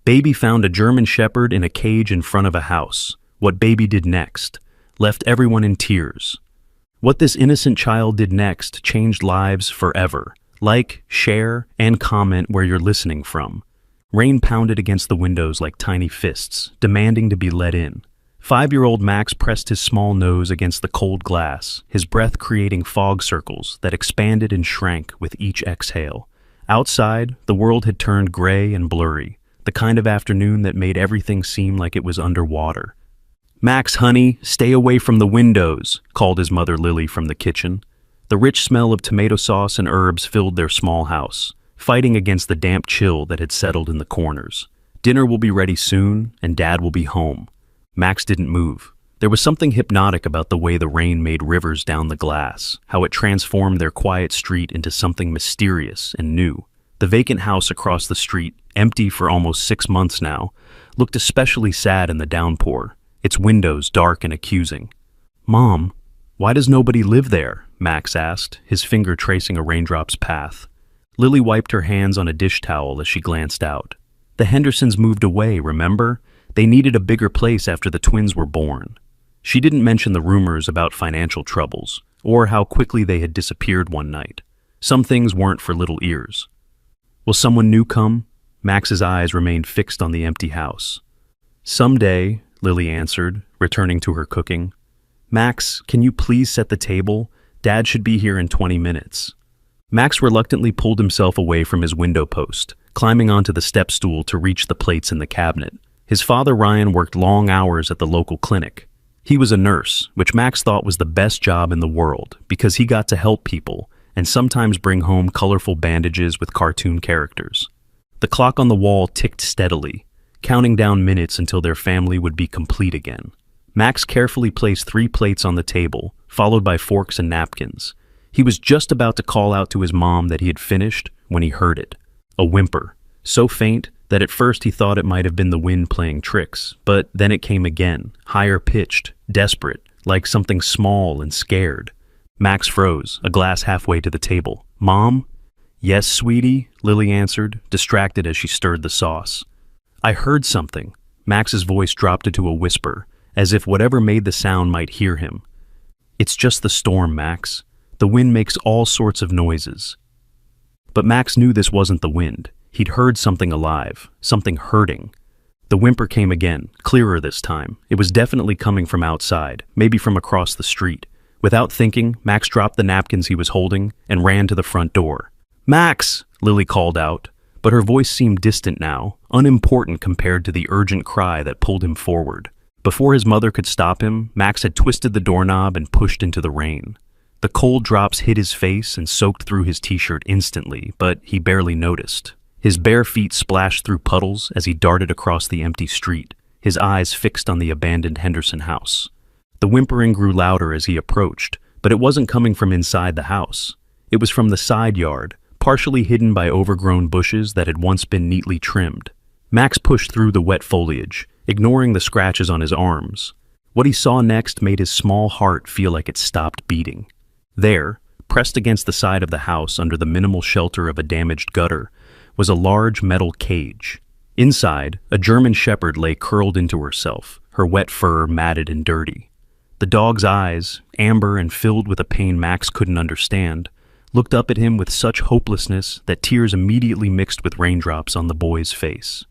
Baby found a German Shepherd in a cage in front of a house. What Baby did next left everyone in tears. What this innocent child did next changed lives forever. Like, share, and comment where you're listening from. Rain pounded against the windows like tiny fists, demanding to be let in. 5-year-old Max pressed his small nose against the cold glass, his breath creating fog circles that expanded and shrank with each exhale. Outside, the world had turned gray and blurry, the kind of afternoon that made everything seem like it was underwater. "Max, honey, stay away from the windows," called his mother Lily from the kitchen. The rich smell of tomato sauce and herbs filled their small house, fighting against the damp chill that had settled in the corners. "Dinner will be ready soon, and Dad will be home." Max didn't move. There was something hypnotic about the way the rain made rivers down the glass, how it transformed their quiet street into something mysterious and new. The vacant house across the street, empty for almost 6 months now, looked especially sad in the downpour, its windows dark and accusing. "Mom, why does nobody live there?" Max asked, his finger tracing a raindrop's path. Lily wiped her hands on a dish towel as she glanced out. "The Hendersons moved away, remember? They needed a bigger place after the twins were born." She didn't mention the rumors about financial troubles, or how quickly they had disappeared one night. Some things weren't for little ears. "Will someone new come?" Max's eyes remained fixed on the empty house. "Someday," Lily answered, returning to her cooking. "Max, can you please set the table? Dad should be here in 20 minutes. Max reluctantly pulled himself away from his window post, climbing onto the step stool to reach the plates in the cabinet. His father Ryan worked long hours at the local clinic. He was a nurse, which Max thought was the best job in the world because he got to help people and sometimes bring home colorful bandages with cartoon characters. The clock on the wall ticked steadily, counting down minutes until their family would be complete again. Max carefully placed 3 plates on the table, followed by forks and napkins. He was just about to call out to his mom that he had finished when he heard it. A whimper, so faint that at first he thought it might have been the wind playing tricks, but then it came again, higher pitched, desperate, like something small and scared. Max froze, a glass halfway to the table. "Mom?" "Yes, sweetie," Lily answered, distracted as she stirred the sauce. "I heard something." Max's voice dropped into a whisper, as if whatever made the sound might hear him. "It's just the storm, Max. The wind makes all sorts of noises." But Max knew this wasn't the wind. He'd heard something alive, something hurting. The whimper came again, clearer this time. It was definitely coming from outside, maybe from across the street. Without thinking, Max dropped the napkins he was holding and ran to the front door. "Max!" Lily called out, but her voice seemed distant now, unimportant compared to the urgent cry that pulled him forward. Before his mother could stop him, Max had twisted the doorknob and pushed into the rain. The cold drops hit his face and soaked through his t-shirt instantly, but he barely noticed. His bare feet splashed through puddles as he darted across the empty street, his eyes fixed on the abandoned Henderson house. The whimpering grew louder as he approached, but it wasn't coming from inside the house. It was from the side yard, partially hidden by overgrown bushes that had once been neatly trimmed. Max pushed through the wet foliage, ignoring the scratches on his arms. What he saw next made his small heart feel like it stopped beating. There, pressed against the side of the house under the minimal shelter of a damaged gutter, was a large metal cage. Inside, a German Shepherd lay curled into herself, her wet fur matted and dirty. The dog's eyes, amber and filled with a pain Max couldn't understand, looked up at him with such hopelessness that tears immediately mixed with raindrops on the boy's face.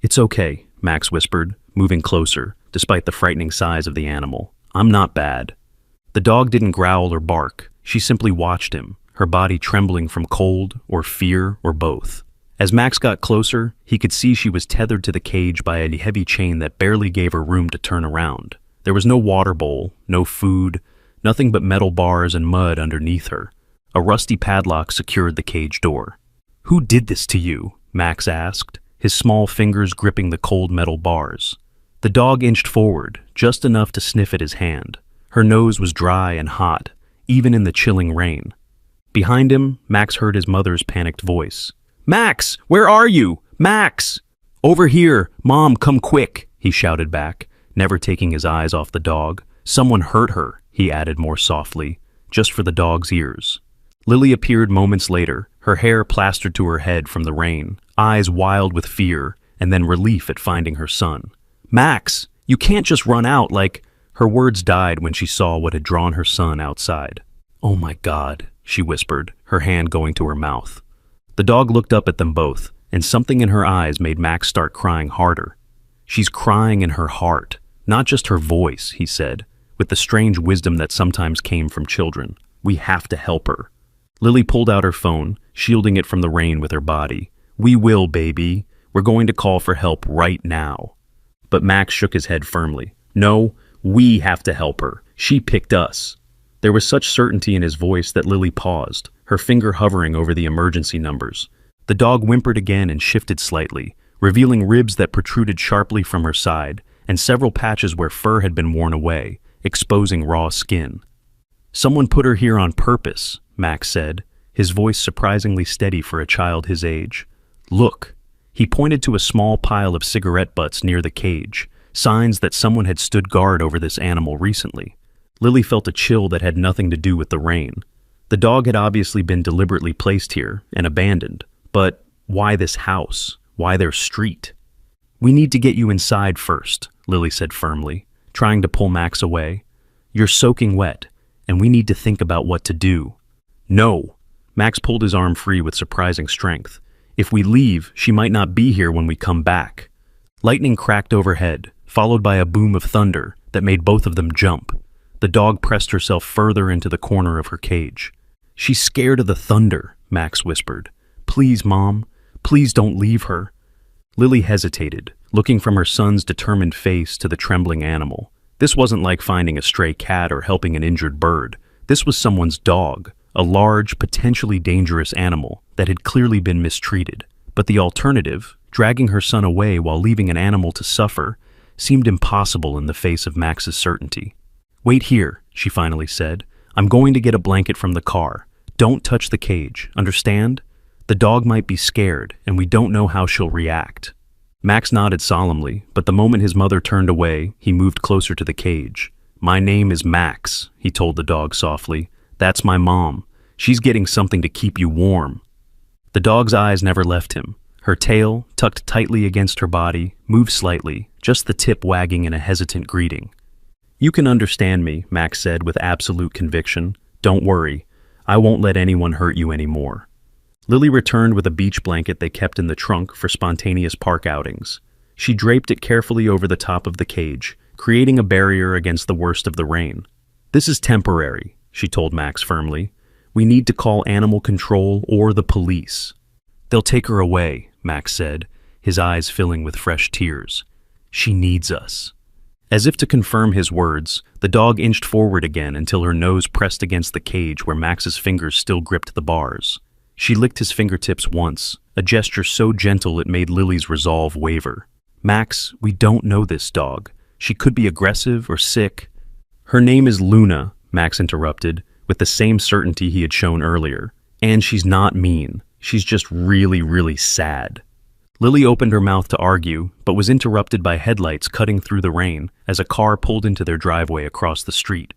"It's okay," Max whispered, moving closer, despite the frightening size of the animal. "I'm not bad." The dog didn't growl or bark. She simply watched him, her body trembling from cold or fear or both. As Max got closer, he could see she was tethered to the cage by a heavy chain that barely gave her room to turn around. There was no water bowl, no food, nothing but metal bars and mud underneath her. A rusty padlock secured the cage door. "Who did this to you?" Max asked, his small fingers gripping the cold metal bars. The dog inched forward, just enough to sniff at his hand. Her nose was dry and hot, even in the chilling rain. Behind him, Max heard his mother's panicked voice. "Max, where are you? Max!" "Over here! Mom, come quick!" he shouted back, never taking his eyes off the dog. "Someone hurt her," he added more softly, just for the dog's ears. Lily appeared moments later, her hair plastered to her head from the rain, eyes wild with fear, and then relief at finding her son. "Max, you can't just run out like—" Her words died when she saw what had drawn her son outside. "Oh my God," she whispered, her hand going to her mouth. The dog looked up at them both, and something in her eyes made Max start crying harder. "She's crying in her heart, not just her voice," he said, with the strange wisdom that sometimes came from children. "We have to help her." Lily pulled out her phone, shielding it from the rain with her body. "We will, baby. We're going to call for help right now." But Max shook his head firmly. "No, we have to help her. She picked us." There was such certainty in his voice that Lily paused, her finger hovering over the emergency numbers. The dog whimpered again and shifted slightly, revealing ribs that protruded sharply from her side, and several patches where fur had been worn away, exposing raw skin. "Someone put her here on purpose," Max said, his voice surprisingly steady for a child his age. "Look." He pointed to a small pile of cigarette butts near the cage, signs that someone had stood guard over this animal recently. Lily felt a chill that had nothing to do with the rain. The dog had obviously been deliberately placed here and abandoned, but why this house? Why their street? "We need to get you inside first," Lily said firmly, trying to pull Max away. "You're soaking wet, and we need to think about what to do." "No!" Max pulled his arm free with surprising strength. "If we leave, she might not be here when we come back." Lightning cracked overhead, followed by a boom of thunder that made both of them jump. The dog pressed herself further into the corner of her cage. "She's scared of the thunder," Max whispered. "Please, Mom, please don't leave her." Lily hesitated, looking from her son's determined face to the trembling animal. This wasn't like finding a stray cat or helping an injured bird. This was someone's dog, a large, potentially dangerous animal that had clearly been mistreated. But the alternative, dragging her son away while leaving an animal to suffer, seemed impossible in the face of Max's certainty. "Wait here," she finally said. "I'm going to get a blanket from the car. Don't touch the cage, understand? The dog might be scared, and we don't know how she'll react." Max nodded solemnly, but the moment his mother turned away, he moved closer to the cage. "My name is Max," he told the dog softly. "That's my mom. She's getting something to keep you warm." The dog's eyes never left him. Her tail, tucked tightly against her body, moved slightly, just the tip wagging in a hesitant greeting. "You can understand me," Max said with absolute conviction. "Don't worry. I won't let anyone hurt you anymore." Lily returned with a beach blanket they kept in the trunk for spontaneous park outings. She draped it carefully over the top of the cage, creating a barrier against the worst of the rain. "This is temporary," she told Max firmly. "We need to call animal control or the police." "They'll take her away," Max said, his eyes filling with fresh tears. "She needs us." As if to confirm his words, the dog inched forward again until her nose pressed against the cage where Max's fingers still gripped the bars. She licked his fingertips once, a gesture so gentle it made Lily's resolve waver. "Max, we don't know this dog. She could be aggressive or sick." "Her name is Luna," Max interrupted, with the same certainty he had shown earlier. "And she's not mean. She's just really, really sad." Lily opened her mouth to argue, but was interrupted by headlights cutting through the rain as a car pulled into their driveway across the street.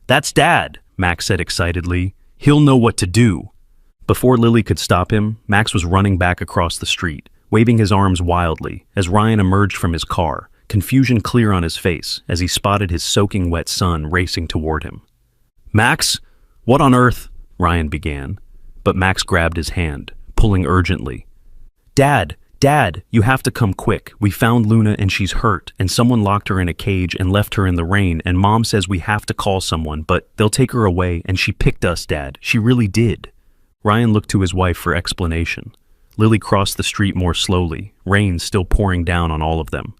"That's Dad," Max said excitedly. "He'll know what to do." Before Lily could stop him, Max was running back across the street, waving his arms wildly as Ryan emerged from his car, confusion clear on his face as he spotted his soaking wet son racing toward him. "Max, what on earth?" Ryan began, but Max grabbed his hand, pulling urgently. "Dad! Dad, you have to come quick. We found Luna and she's hurt, and someone locked her in a cage and left her in the rain, and Mom says we have to call someone, but they'll take her away, and she picked us, Dad. She really did." Ryan looked to his wife for explanation. Lily crossed the street more slowly, rain still pouring down on all of them.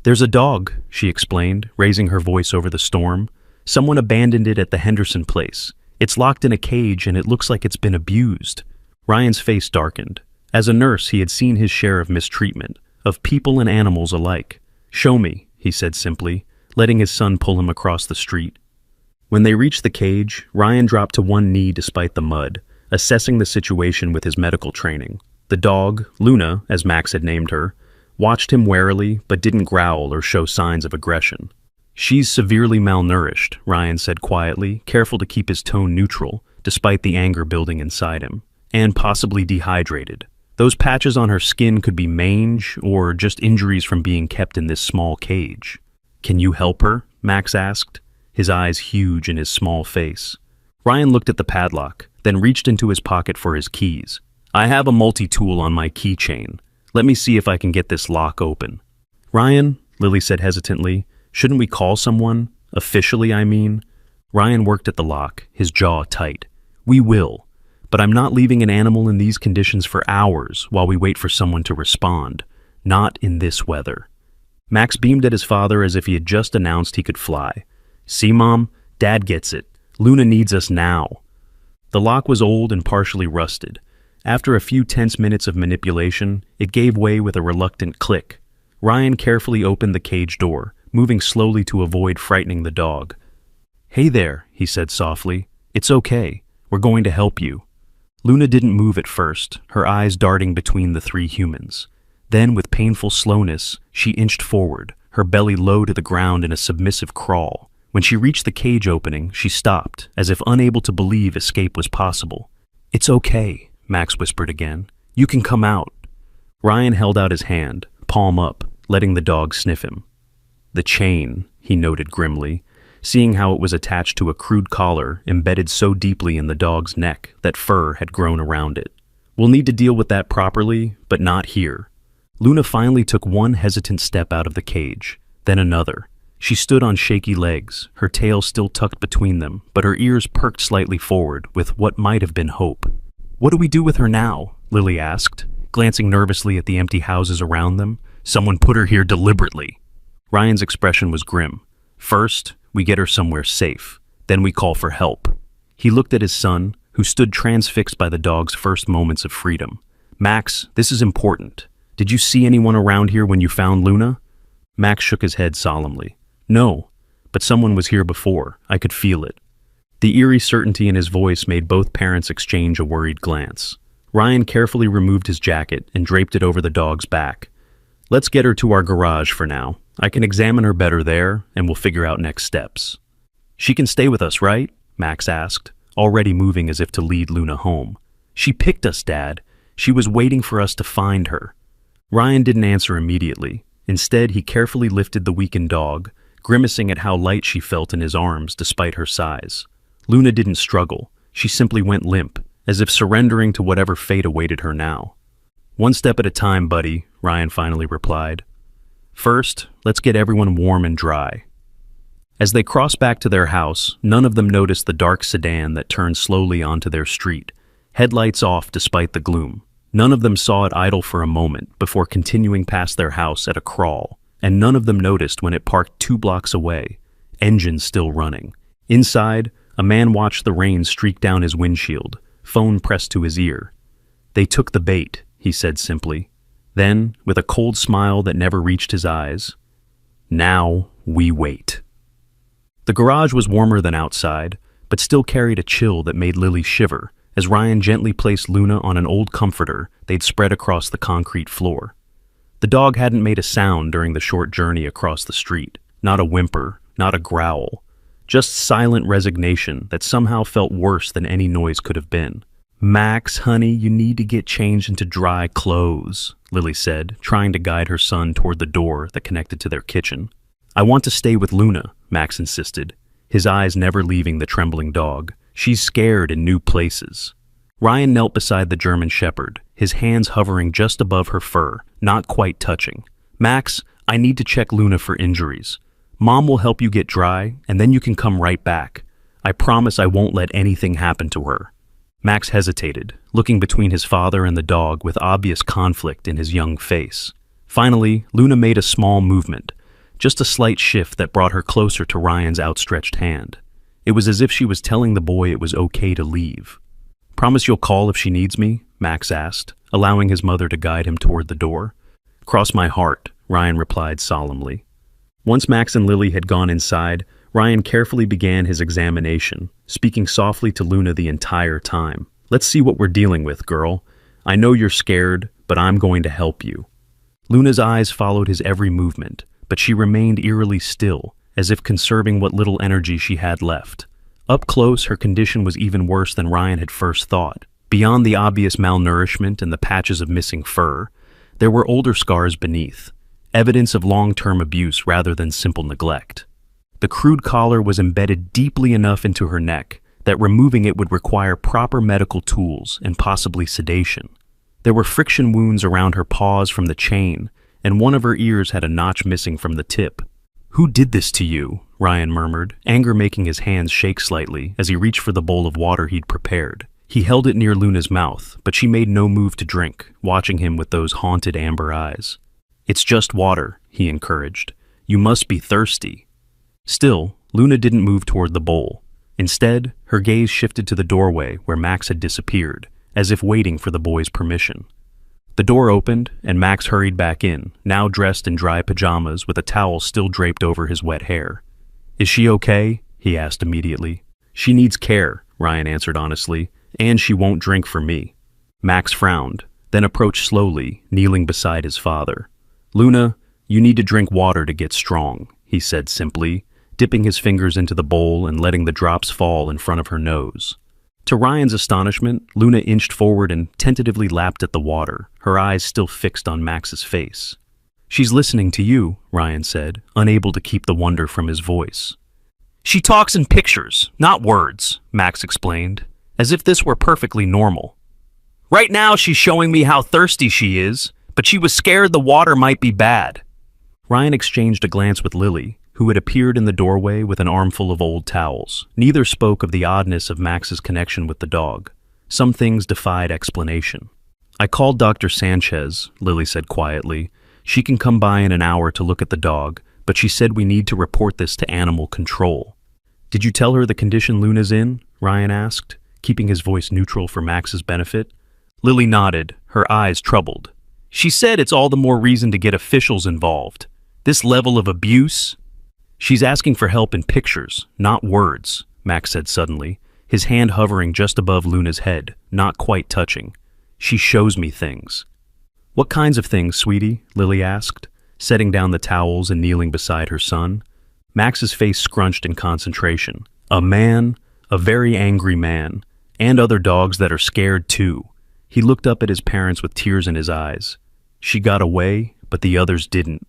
"There's a dog," she explained, raising her voice over the storm. "Someone abandoned it at the Henderson place. It's locked in a cage and it looks like it's been abused." Ryan's face darkened. As a nurse, he had seen his share of mistreatment, of people and animals alike. "Show me," he said simply, letting his son pull him across the street. When they reached the cage, Ryan dropped to one knee despite the mud, assessing the situation with his medical training. The dog, Luna, as Max had named her, watched him warily but didn't growl or show signs of aggression. "She's severely malnourished," Ryan said quietly, careful to keep his tone neutral, despite the anger building inside him, "and possibly dehydrated. Those patches on her skin could be mange or just injuries from being kept in this small cage. "Can you help her?" Max asked, his eyes huge in his small face. Ryan looked at the padlock, then reached into his pocket for his keys. "I have a multi-tool on my keychain. Let me see if I can get this lock open." "Ryan," Lily said hesitantly, "shouldn't we call someone? Officially, I mean." Ryan worked at the lock, his jaw tight. "We will, but I'm not leaving an animal in these conditions for hours while we wait for someone to respond. Not in this weather." Max beamed at his father as if he had just announced he could fly. "See, Mom? Dad gets it. Luna needs us now." The lock was old and partially rusted. After a few tense minutes of manipulation, it gave way with a reluctant click. Ryan carefully opened the cage door, moving slowly to avoid frightening the dog. "Hey there," he said softly. "It's okay. We're going to help you." Luna didn't move at first, her eyes darting between the three humans. Then, with painful slowness, she inched forward, her belly low to the ground in a submissive crawl. When she reached the cage opening, she stopped, as if unable to believe escape was possible. "It's okay," Max whispered again. "You can come out." Ryan held out his hand, palm up, letting the dog sniff him. "The chain," he noted grimly, seeing how it was attached to a crude collar embedded so deeply in the dog's neck that fur had grown around it. "We'll need to deal with that properly, but not here." Luna finally took one hesitant step out of the cage, then another. She stood on shaky legs, her tail still tucked between them, but her ears perked slightly forward with what might have been hope. "What do we do with her now?" Lily asked, glancing nervously at the empty houses around them. "Someone put her here deliberately." Ryan's expression was grim. "First, we get her somewhere safe. Then we call for help." He looked at his son, who stood transfixed by the dog's first moments of freedom. "Max, this is important. Did you see anyone around here when you found Luna?" Max shook his head solemnly. "No, but someone was here before. I could feel it." The eerie certainty in his voice made both parents exchange a worried glance. Ryan carefully removed his jacket and draped it over the dog's back. "Let's get her to our garage for now. I can examine her better there, and we'll figure out next steps." "She can stay with us, right?" Max asked, already moving as if to lead Luna home. "She picked us, Dad. She was waiting for us to find her." Ryan didn't answer immediately. Instead, he carefully lifted the weakened dog, grimacing at how light she felt in his arms despite her size. Luna didn't struggle. She simply went limp, as if surrendering to whatever fate awaited her now. "One step at a time, buddy," Ryan finally replied. "First, let's get everyone warm and dry." As they crossed back to their house, none of them noticed the dark sedan that turned slowly onto their street, headlights off despite the gloom. None of them saw it idle for a moment before continuing past their house at a crawl, and none of them noticed when it parked 2 blocks away, engines still running. Inside, a man watched the rain streak down his windshield, phone pressed to his ear. "They took the bait," he said simply. Then, with a cold smile that never reached his eyes, "Now we wait." The garage was warmer than outside, but still carried a chill that made Lily shiver as Ryan gently placed Luna on an old comforter they'd spread across the concrete floor. The dog hadn't made a sound during the short journey across the street, not a whimper, not a growl, just silent resignation that somehow felt worse than any noise could have been. "Max, honey, you need to get changed into dry clothes," Lily said, trying to guide her son toward the door that connected to their kitchen. "I want to stay with Luna," Max insisted, his eyes never leaving the trembling dog. "She's scared in new places." Ryan knelt beside the German Shepherd, his hands hovering just above her fur, not quite touching. "Max, I need to check Luna for injuries. Mom will help you get dry, and then you can come right back. I promise I won't let anything happen to her." Max hesitated, looking between his father and the dog with obvious conflict in his young face. Finally, Luna made a small movement, just a slight shift that brought her closer to Ryan's outstretched hand. It was as if she was telling the boy it was okay to leave. "Promise you'll call if she needs me?" Max asked, allowing his mother to guide him toward the door. "Cross my heart," Ryan replied solemnly. Once Max and Lily had gone inside, Ryan carefully began his examination, speaking softly to Luna the entire time. "Let's see what we're dealing with, girl. I know you're scared, but I'm going to help you." Luna's eyes followed his every movement, but she remained eerily still, as if conserving what little energy she had left. Up close, her condition was even worse than Ryan had first thought. Beyond the obvious malnourishment and the patches of missing fur, there were older scars beneath, evidence of long-term abuse rather than simple neglect. The crude collar was embedded deeply enough into her neck that removing it would require proper medical tools and possibly sedation. There were friction wounds around her paws from the chain, and one of her ears had a notch missing from the tip. "Who did this to you?" Ryan murmured, anger making his hands shake slightly as he reached for the bowl of water he'd prepared. He held it near Luna's mouth, but she made no move to drink, watching him with those haunted amber eyes. "It's just water," he encouraged. "You must be thirsty." Still, Luna didn't move toward the bowl. Instead, her gaze shifted to the doorway where Max had disappeared, as if waiting for the boy's permission. The door opened, and Max hurried back in, now dressed in dry pajamas with a towel still draped over his wet hair. "Is she okay?" he asked immediately. "She needs care," Ryan answered honestly, "and she won't drink for me." Max frowned, then approached slowly, kneeling beside his father. "Luna, you need to drink water to get strong," he said simply, dipping his fingers into the bowl and letting the drops fall in front of her nose. To Ryan's astonishment, Luna inched forward and tentatively lapped at the water, her eyes still fixed on Max's face. "She's listening to you," Ryan said, unable to keep the wonder from his voice. "She talks in pictures, not words," Max explained, as if this were perfectly normal. "Right now she's showing me how thirsty she is, but she was scared the water might be bad." Ryan exchanged a glance with Lily, who had appeared in the doorway with an armful of old towels. Neither spoke of the oddness of Max's connection with the dog. Some things defied explanation. "I called Dr. Sanchez," Lily said quietly. "She can come by in an hour to look at the dog, but she said we need to report this to animal control." "Did you tell her the condition Luna's in?" Ryan asked, keeping his voice neutral for Max's benefit. Lily nodded, her eyes troubled. "She said it's all the more reason to get officials involved. This level of abuse—" "She's asking for help in pictures, not words," Max said suddenly, his hand hovering just above Luna's head, not quite touching. "She shows me things." "What kinds of things, sweetie?" Lily asked, setting down the towels and kneeling beside her son. Max's face scrunched in concentration. A man, a very angry man, and other dogs that are scared too. He looked up at his parents with tears in his eyes. She got away, but the others didn't.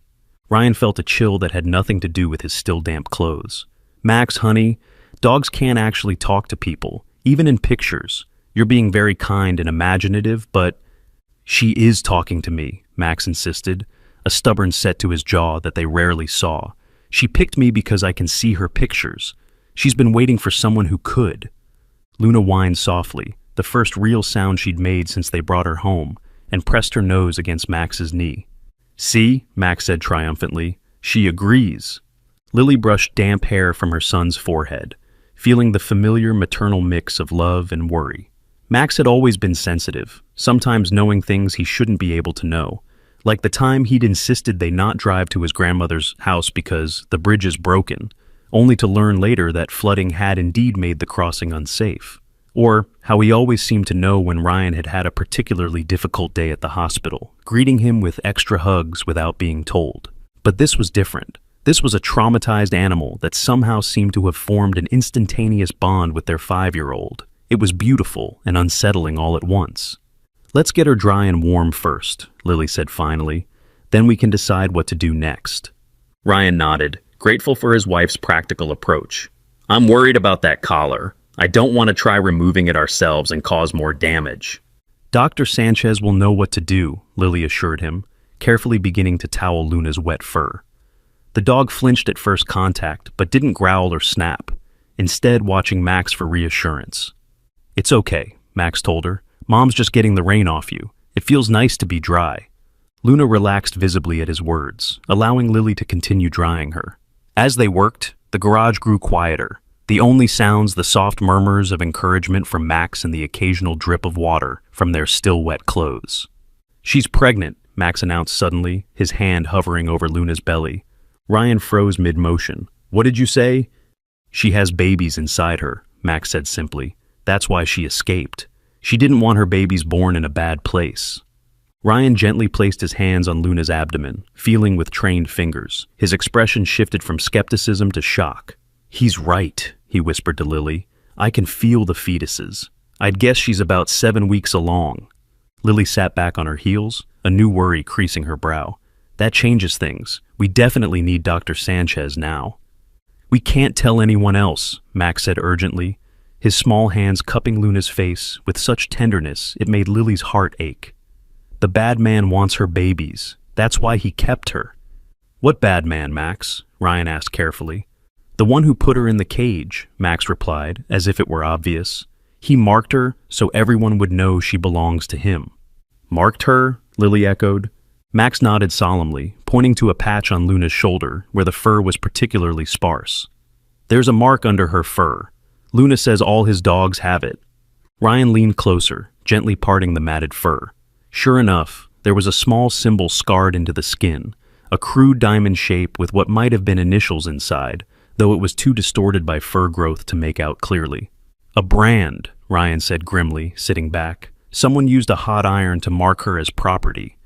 Ryan felt a chill that had nothing to do with his still damp clothes. "Max, honey, dogs can't actually talk to people, even in pictures. You're being very kind and imaginative, but—" "She is talking to me," Max insisted, a stubborn set to his jaw that they rarely saw. "She picked me because I can see her pictures. She's been waiting for someone who could." Luna whined softly, the first real sound she'd made since they brought her home, and pressed her nose against Max's knee. "See," Max said triumphantly, "she agrees." Lily brushed damp hair from her son's forehead, feeling the familiar maternal mix of love and worry. Max had always been sensitive, sometimes knowing things he shouldn't be able to know, like the time he'd insisted they not drive to his grandmother's house because the bridge is broken, only to learn later that flooding had indeed made the crossing unsafe. Or how he always seemed to know when Ryan had had a particularly difficult day at the hospital, greeting him with extra hugs without being told. But this was different. This was a traumatized animal that somehow seemed to have formed an instantaneous bond with their 5-year-old. It was beautiful and unsettling all at once. "Let's get her dry and warm first," Lily said finally. "Then we can decide what to do next." Ryan nodded, grateful for his wife's practical approach. "I'm worried about that collar. I don't want to try removing it ourselves and cause more damage." "Dr. Sanchez will know what to do," Lily assured him, carefully beginning to towel Luna's wet fur. The dog flinched at first contact, but didn't growl or snap, instead watching Max for reassurance. "It's okay," Max told her. "Mom's just getting the rain off you. It feels nice to be dry." Luna relaxed visibly at his words, allowing Lily to continue drying her. As they worked, the garage grew quieter. The only sounds the soft murmurs of encouragement from Max and the occasional drip of water from their still wet clothes. "She's pregnant," Max announced suddenly, his hand hovering over Luna's belly. Ryan froze mid-motion. "What did you say?" "She has babies inside her," Max said simply. "That's why she escaped. She didn't want her babies born in a bad place." Ryan gently placed his hands on Luna's abdomen, feeling with trained fingers. His expression shifted from skepticism to shock. "He's right," he whispered to Lily. "I can feel the fetuses. I'd guess she's about 7 weeks along. Lily sat back on her heels, a new worry creasing her brow. That changes things. We definitely need Dr. Sanchez now. We can't tell anyone else, Max said urgently, his small hands cupping Luna's face with such tenderness it made Lily's heart ache. The bad man wants her babies. That's why he kept her. What bad man, Max? Ryan asked carefully. The one who put her in the cage, Max replied, as if it were obvious. He marked her so everyone would know she belongs to him. Marked her? Lily echoed. Max nodded solemnly, pointing to a patch on Luna's shoulder where the fur was particularly sparse. There's a mark under her fur. Luna says all his dogs have it. Ryan leaned closer, gently parting the matted fur. Sure enough, there was a small symbol scarred into the skin, a crude diamond shape with what might have been initials inside, though it was too distorted by fur growth to make out clearly. A brand, Ryan said grimly, sitting back. Someone used a hot iron to mark her as property.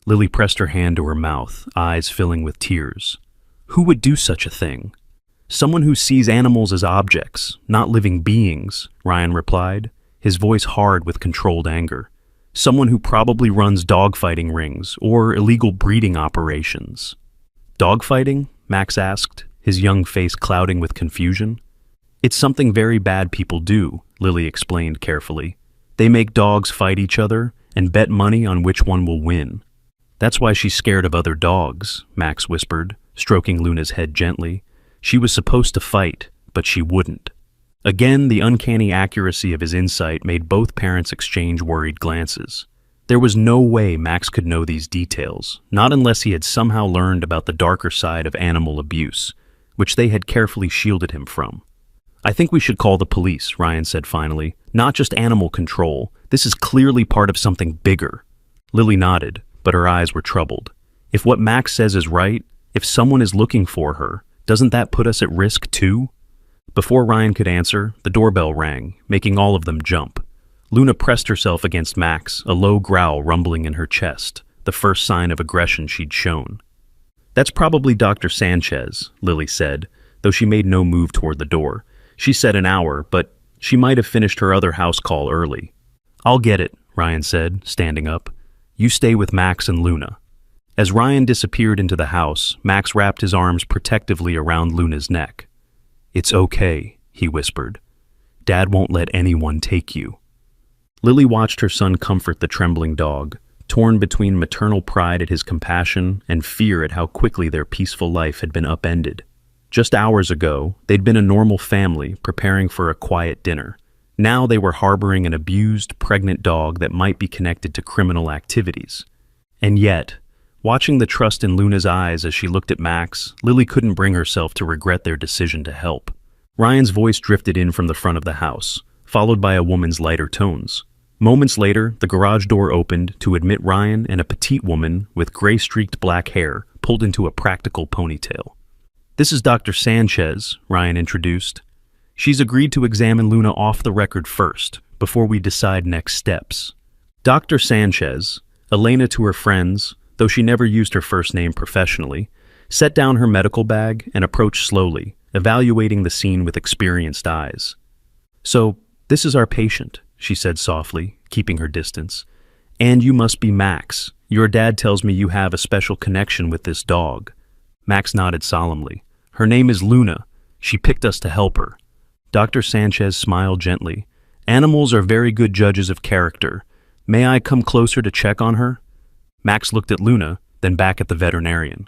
Lily pressed her hand to her mouth, eyes filling with tears. Who would do such a thing? Someone who sees animals as objects, not living beings, Ryan replied, his voice hard with controlled anger. Someone who probably runs dogfighting rings or illegal breeding operations. Dogfighting? Max asked, his young face clouding with confusion. It's something very bad people do, Lily explained carefully. They make dogs fight each other and bet money on which one will win. That's why she's scared of other dogs, Max whispered, stroking Luna's head gently. She was supposed to fight, but she wouldn't. Again, the uncanny accuracy of his insight made both parents exchange worried glances. There was no way Max could know these details, not unless he had somehow learned about the darker side of animal abuse, which they had carefully shielded him from. I think we should call the police, Ryan said finally. Not just animal control. This is clearly part of something bigger. Lily nodded, but her eyes were troubled. If what Max says is right, if someone is looking for her, doesn't that put us at risk too? Before Ryan could answer, the doorbell rang, making all of them jump. Luna pressed herself against Max, a low growl rumbling in her chest, the first sign of aggression she'd shown. That's probably Dr. Sanchez, Lily said, though she made no move toward the door. She said an hour, but she might have finished her other house call early. I'll get it, Ryan said, standing up. You stay with Max and Luna. As Ryan disappeared into the house, Max wrapped his arms protectively around Luna's neck. It's okay, he whispered. Dad won't let anyone take you. Lily watched her son comfort the trembling dog, torn between maternal pride at his compassion and fear at how quickly their peaceful life had been upended. Just hours ago, they'd been a normal family preparing for a quiet dinner. Now they were harboring an abused, pregnant dog that might be connected to criminal activities. And yet, watching the trust in Luna's eyes as she looked at Max, Lily couldn't bring herself to regret their decision to help. Ryan's voice drifted in from the front of the house, followed by a woman's lighter tones. Moments later, the garage door opened to admit Ryan and a petite woman with gray-streaked black hair pulled into a practical ponytail. This is Dr. Sanchez, Ryan introduced. She's agreed to examine Luna off the record first, before we decide next steps. Dr. Sanchez, Elena to her friends, though she never used her first name professionally, set down her medical bag and approached slowly, evaluating the scene with experienced eyes. So, this is our patient, she said softly, keeping her distance. And you must be Max. Your dad tells me you have a special connection with this dog. Max nodded solemnly. Her name is Luna. She picked us to help her. Dr. Sanchez smiled gently. Animals are very good judges of character. May I come closer to check on her? Max looked at Luna, then back at the veterinarian.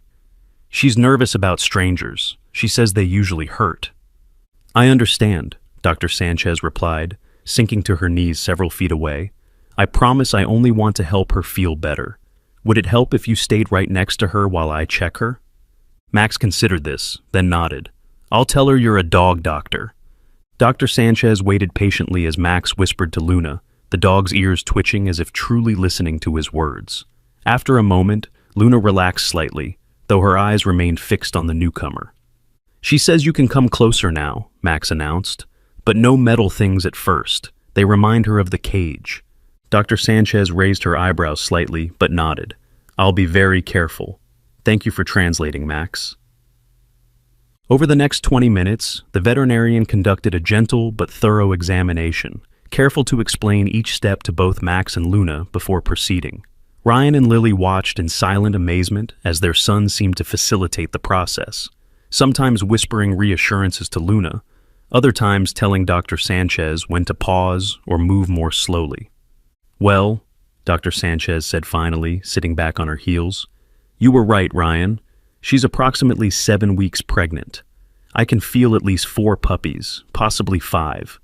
She's nervous about strangers. She says they usually hurt. I understand, Dr. Sanchez replied, sinking to her knees several feet away. I promise I only want to help her feel better. Would it help if you stayed right next to her while I check her? Max considered this, then nodded. I'll tell her you're a dog doctor. Dr. Sanchez waited patiently as Max whispered to Luna, the dog's ears twitching as if truly listening to his words. After a moment, Luna relaxed slightly, though her eyes remained fixed on the newcomer. She says you can come closer now, Max announced, but no metal things at first. They remind her of the cage. Dr. Sanchez raised her eyebrows slightly, but nodded. I'll be very careful. Thank you for translating, Max. Over the next 20 minutes, the veterinarian conducted a gentle but thorough examination, careful to explain each step to both Max and Luna before proceeding. Ryan and Lily watched in silent amazement as their son seemed to facilitate the process, sometimes whispering reassurances to Luna, other times telling Dr. Sanchez when to pause or move more slowly. "Well," Dr. Sanchez said finally, sitting back on her heels, "you were right, Ryan. She's approximately 7 weeks pregnant. I can feel at least 4 puppies, possibly 5.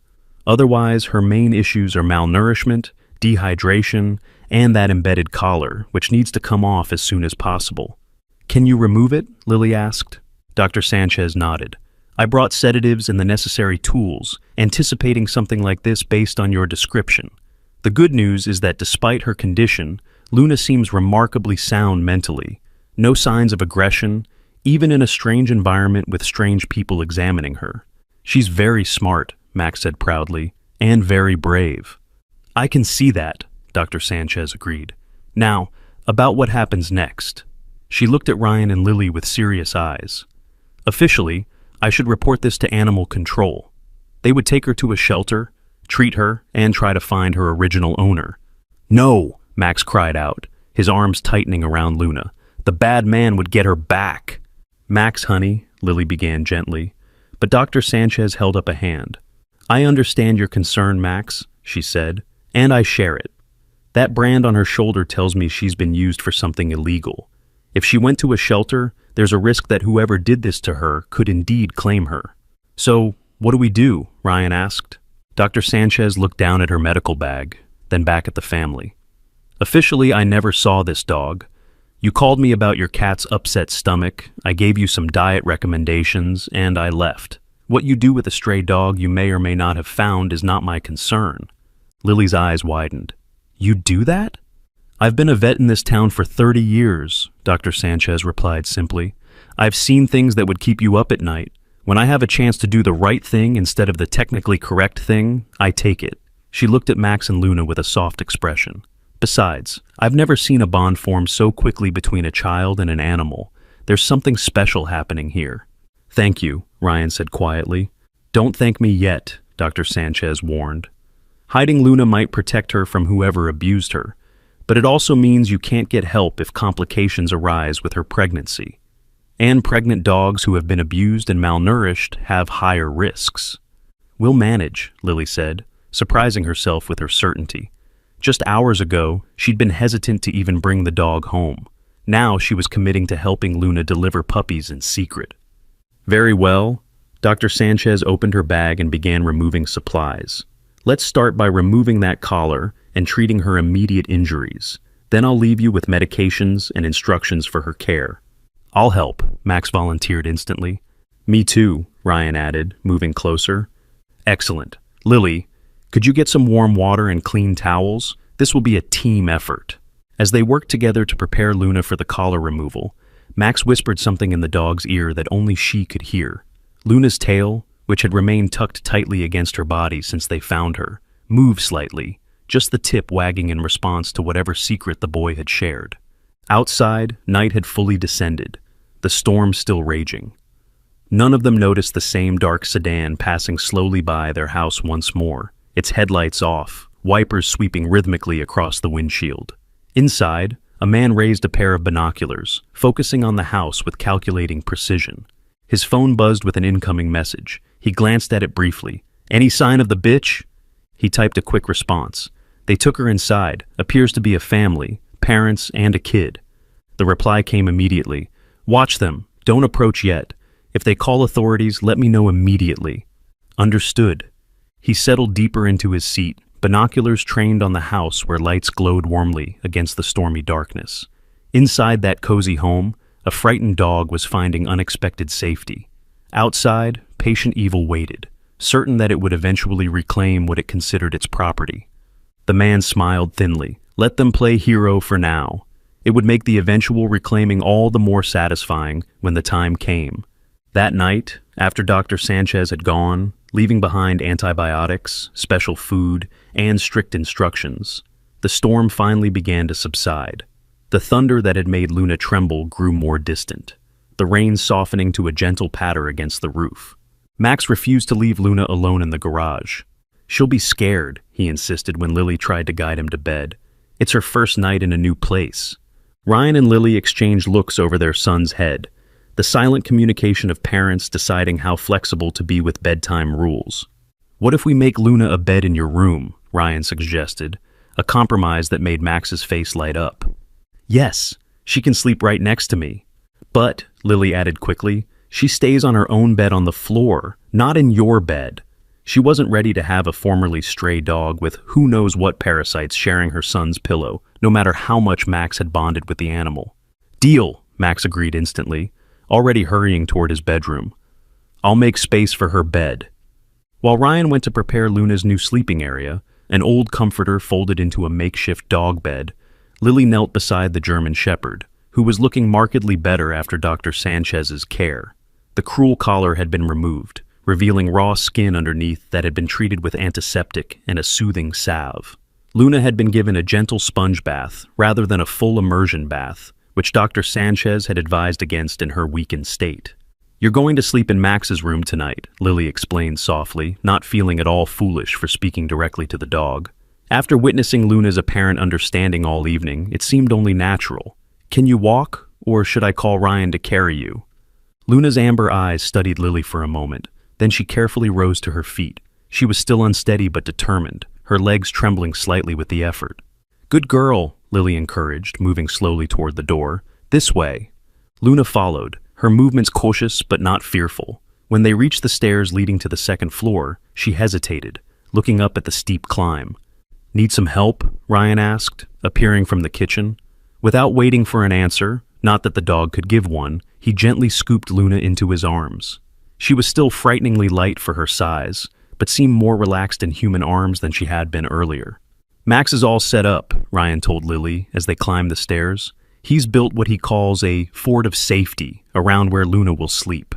Otherwise, her main issues are malnourishment, dehydration, and that embedded collar, which needs to come off as soon as possible." "Can you remove it?" Lily asked. Dr. Sanchez nodded. "I brought sedatives and the necessary tools, anticipating something like this based on your description. The good news is that despite her condition, Luna seems remarkably sound mentally. No signs of aggression, even in a strange environment with strange people examining her. She's very smart," Max said proudly, "and very brave." "I can see that," Dr. Sanchez agreed. "Now, about what happens next." She looked at Ryan and Lily with serious eyes. "Officially, I should report this to animal control. They would take her to a shelter, treat her, and try to find her original owner." "No!" Max cried out, his arms tightening around Luna. "The bad man would get her back." "Max, honey," Lily began gently, but Dr. Sanchez held up a hand. "I understand your concern, Max," she said, "and I share it. That brand on her shoulder tells me she's been used for something illegal. If she went to a shelter, there's a risk that whoever did this to her could indeed claim her." "So, what do we do?" Ryan asked. Dr. Sanchez looked down at her medical bag, then back at the family. "Officially, I never saw this dog. You called me about your cat's upset stomach, I gave you some diet recommendations, and I left. What you do with a stray dog you may or may not have found is not my concern." Lily's eyes widened. "You do that?" "I've been a vet in this town for 30 years, Dr. Sanchez replied simply. "I've seen things that would keep you up at night. When I have a chance to do the right thing instead of the technically correct thing, I take it." She looked at Max and Luna with a soft expression. "Besides, I've never seen a bond form so quickly between a child and an animal. There's something special happening here." "Thank you," Ryan said quietly. "Don't thank me yet," Dr. Sanchez warned. "Hiding Luna might protect her from whoever abused her, but it also means you can't get help if complications arise with her pregnancy. And pregnant dogs who have been abused and malnourished have higher risks." "We'll manage," Lily said, surprising herself with her certainty. Just hours ago, she'd been hesitant to even bring the dog home. Now she was committing to helping Luna deliver puppies in secret. "Very well." Dr. Sanchez opened her bag and began removing supplies. "Let's start by removing that collar and treating her immediate injuries. Then I'll leave you with medications and instructions for her care." "I'll help," Max volunteered instantly. "Me too," Ryan added, moving closer. "Excellent. Lily, could you get some warm water and clean towels? This will be a team effort." As they worked together to prepare Luna for the collar removal, Max whispered something in the dog's ear that only she could hear. Luna's tail, which had remained tucked tightly against her body since they found her, moved slightly, just the tip wagging in response to whatever secret the boy had shared. Outside, night had fully descended, the storm still raging. None of them noticed the same dark sedan passing slowly by their house once more, its headlights off, wipers sweeping rhythmically across the windshield. Inside, a man raised a pair of binoculars, focusing on the house with calculating precision. His phone buzzed with an incoming message. He glanced at it briefly. "Any sign of the bitch?" He typed a quick response. "They took her inside. Appears to be a family, parents and a kid." The reply came immediately. "Watch them. Don't approach yet. If they call authorities, let me know immediately." "Understood." He settled deeper into his seat, binoculars trained on the house where lights glowed warmly against the stormy darkness. Inside that cozy home, a frightened dog was finding unexpected safety. Outside, patient evil waited, certain that it would eventually reclaim what it considered its property. The man smiled thinly. Let them play hero for now. It would make the eventual reclaiming all the more satisfying when the time came. That night, after Dr. Sanchez had gone, leaving behind antibiotics, special food, and strict instructions, the storm finally began to subside. The thunder that had made Luna tremble grew more distant, the rain softening to a gentle patter against the roof. Max refused to leave Luna alone in the garage. "She'll be scared," he he insisted when Lily tried to guide him to bed. It's her first night in a new place. Ryan and Lily exchanged looks over their son's head, the silent communication of parents deciding how flexible to be with bedtime rules. "What if we make Luna a bed in your room?" Ryan suggested, a compromise that made Max's face light up. "Yes, she can sleep right next to me. But," Lily added quickly, "she stays on her own bed on the floor, not in your bed." She wasn't ready to have a formerly stray dog with who knows what parasites sharing her son's pillow, no matter how much Max had bonded with the animal. "Deal," Max agreed instantly, already hurrying toward his bedroom. "I'll make space for her bed." While Ryan went to prepare Luna's new sleeping area, an old comforter folded into a makeshift dog bed, Lily knelt beside the German Shepherd, who was looking markedly better after Dr. Sanchez's care. The cruel collar had been removed, revealing raw skin underneath that had been treated with antiseptic and a soothing salve. Luna had been given a gentle sponge bath rather than a full immersion bath, which Dr. Sanchez had advised against in her weakened state. "You're going to sleep in Max's room tonight," Lily explained softly, not feeling at all foolish for speaking directly to the dog. After witnessing Luna's apparent understanding all evening, it seemed only natural. "Can you walk, or should I call Ryan to carry you?" Luna's amber eyes studied Lily for a moment. Then she carefully rose to her feet. She was still unsteady but determined, her legs trembling slightly with the effort. "Good girl," Lily encouraged, moving slowly toward the door. "This way." Luna followed, her movements cautious but not fearful. When they reached the stairs leading to the second floor, she hesitated, looking up at the steep climb. "Need some help?" Ryan asked, appearing from the kitchen. Without waiting for an answer, not that the dog could give one, he gently scooped Luna into his arms. She was still frighteningly light for her size, but seemed more relaxed in human arms than she had been earlier. "Max is all set up," Ryan told Lily as they climbed the stairs. "He's built what he calls a fort of safety around where Luna will sleep."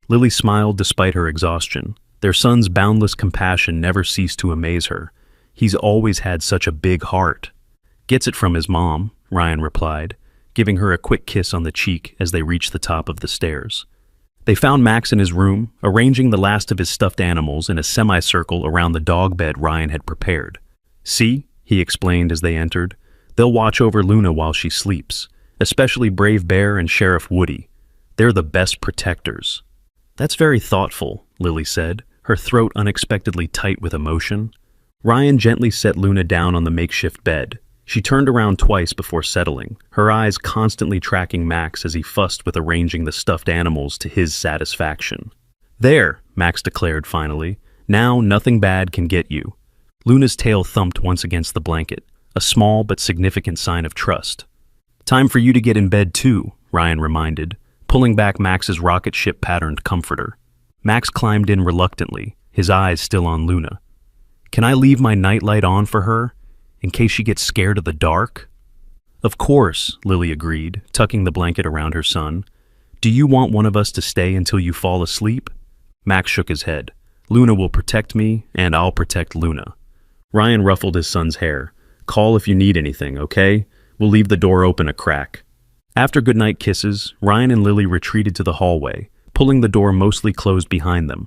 Lily smiled despite her exhaustion. Their son's boundless compassion never ceased to amaze her. He's always had such a big heart. "Gets it from his mom," Ryan replied, giving her a quick kiss on the cheek as they reached the top of the stairs. They found Max in his room, arranging the last of his stuffed animals in a semicircle around the dog bed Ryan had prepared. "See," he explained as they entered, "they'll watch over Luna while she sleeps, especially Brave Bear and Sheriff Woody. They're the best protectors." "That's very thoughtful," Lily said, her throat unexpectedly tight with emotion. Ryan gently set Luna down on the makeshift bed. She turned around twice before settling, her eyes constantly tracking Max as he fussed with arranging the stuffed animals to his satisfaction. "There," Max declared finally. "Now nothing bad can get you." Luna's tail thumped once against the blanket, a small but significant sign of trust. "Time for you to get in bed too," Ryan reminded, pulling back Max's rocket ship-patterned comforter. Max climbed in reluctantly, his eyes still on Luna. "Can I leave my nightlight on for her, in case she gets scared of the dark?" "Of course," Lily agreed, tucking the blanket around her son. "Do you want one of us to stay until you fall asleep?" Max shook his head. "Luna will protect me, and I'll protect Luna." Ryan ruffled his son's hair. "Call if you need anything, okay? We'll leave the door open a crack." After goodnight kisses, Ryan and Lily retreated to the hallway, pulling the door mostly closed behind them.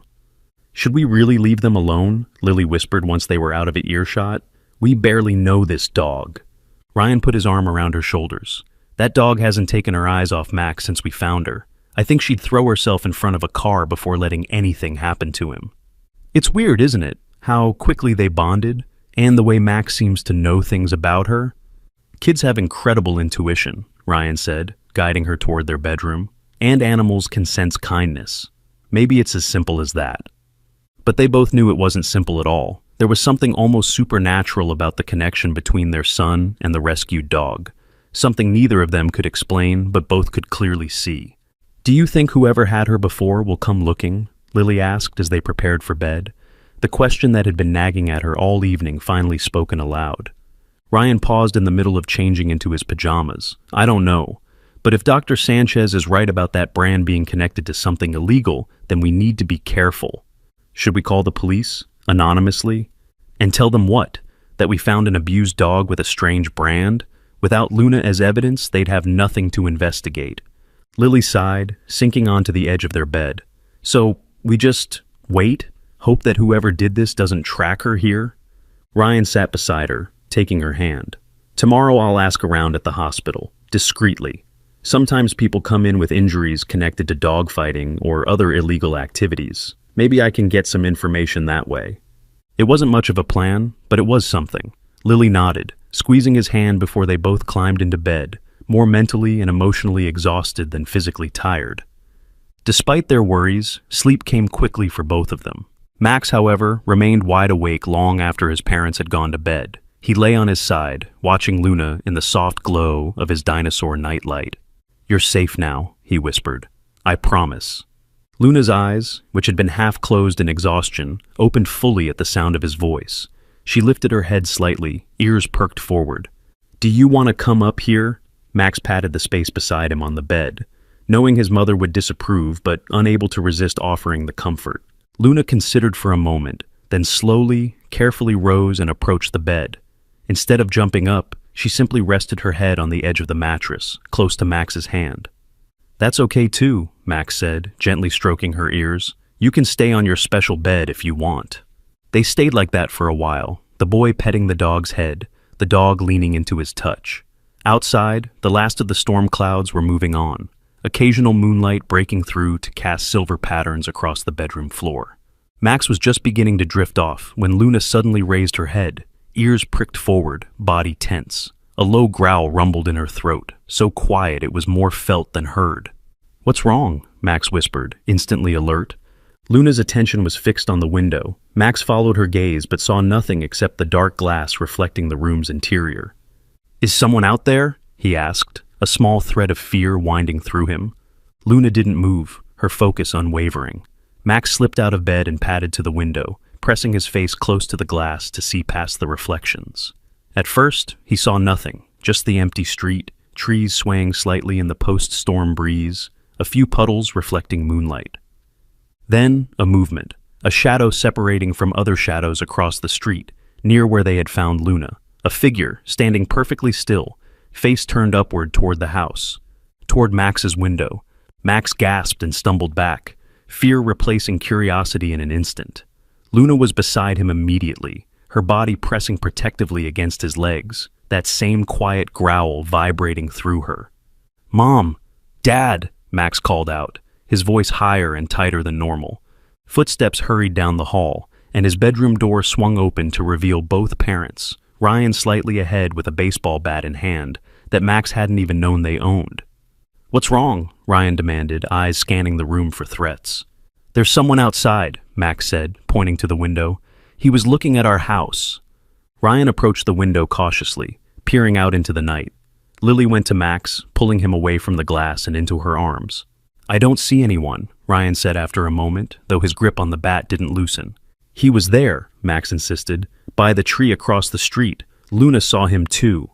"Should we really leave them alone?" Lily whispered once they were out of earshot. "We barely know this dog." Ryan put his arm around her shoulders. "That dog hasn't taken her eyes off Max since we found her. I think she'd throw herself in front of a car before letting anything happen to him." "It's weird, isn't it? How quickly they bonded, and the way Max seems to know things about her." "Kids have incredible intuition," Ryan said, guiding her toward their bedroom. "And animals can sense kindness. Maybe it's as simple as that." But they both knew it wasn't simple at all. There was something almost supernatural about the connection between their son and the rescued dog, something neither of them could explain, but both could clearly see. "Do you think whoever had her before will come looking?" Lily asked as they prepared for bed. The question that had been nagging at her all evening finally spoken aloud. Ryan paused in the middle of changing into his pajamas. "I don't know. But if Dr. Sanchez is right about that brand being connected to something illegal, then we need to be careful." "Should we call the police? Anonymously? And tell them what? That we found an abused dog with a strange brand? Without Luna as evidence, they'd have nothing to investigate." Lily sighed, sinking onto the edge of their bed. "So, we just wait? Hope that whoever did this doesn't track her here?" Ryan sat beside her, taking her hand. "Tomorrow I'll ask around at the hospital, discreetly. Sometimes people come in with injuries connected to dogfighting or other illegal activities. Maybe I can get some information that way." It wasn't much of a plan, but it was something. Lily nodded, squeezing his hand before they both climbed into bed, more mentally and emotionally exhausted than physically tired. Despite their worries, sleep came quickly for both of them. Max, however, remained wide awake long after his parents had gone to bed. He lay on his side, watching Luna in the soft glow of his dinosaur nightlight. "You're safe now," he whispered. "I promise." Luna's eyes, which had been half closed in exhaustion, opened fully at the sound of his voice. She lifted her head slightly, ears perked forward. "Do you want to come up here?" Max patted the space beside him on the bed, knowing his mother would disapprove but unable to resist offering the comfort. Luna considered for a moment, then slowly, carefully rose and approached the bed. Instead of jumping up, she simply rested her head on the edge of the mattress, close to Max's hand. "That's okay too," Max said, gently stroking her ears. "You can stay on your special bed if you want." They stayed like that for a while, the boy petting the dog's head, the dog leaning into his touch. Outside, the last of the storm clouds were moving on, occasional moonlight breaking through to cast silver patterns across the bedroom floor. Max was just beginning to drift off when Luna suddenly raised her head, ears pricked forward, body tense. A low growl rumbled in her throat, so quiet it was more felt than heard. "What's wrong?" Max whispered, instantly alert. Luna's attention was fixed on the window. Max followed her gaze but saw nothing except the dark glass reflecting the room's interior. "Is someone out there?" he asked, a small thread of fear winding through him. Luna didn't move, her focus unwavering. Max slipped out of bed and padded to the window, pressing his face close to the glass to see past the reflections. At first, he saw nothing, just the empty street, trees swaying slightly in the post-storm breeze, a few puddles reflecting moonlight. Then, a movement, a shadow separating from other shadows across the street, near where they had found Luna. A figure, standing perfectly still, face turned upward toward the house, toward Max's window. Max gasped and stumbled back, fear replacing curiosity in an instant. Luna was beside him immediately, her body pressing protectively against his legs, that same quiet growl vibrating through her. "Mom! Dad!" Max called out, his voice higher and tighter than normal. Footsteps hurried down the hall, and his bedroom door swung open to reveal both parents, Ryan slightly ahead with a baseball bat in hand that Max hadn't even known they owned. "What's wrong?" Ryan demanded, eyes scanning the room for threats. "There's someone outside," Max said, pointing to the window. "He was looking at our house." Ryan approached the window cautiously, peering out into the night. Lily went to Max, pulling him away from the glass and into her arms. "I don't see anyone," Ryan said after a moment, though his grip on the bat didn't loosen. "He was there," Max insisted, "by the tree across the street. Luna saw him too."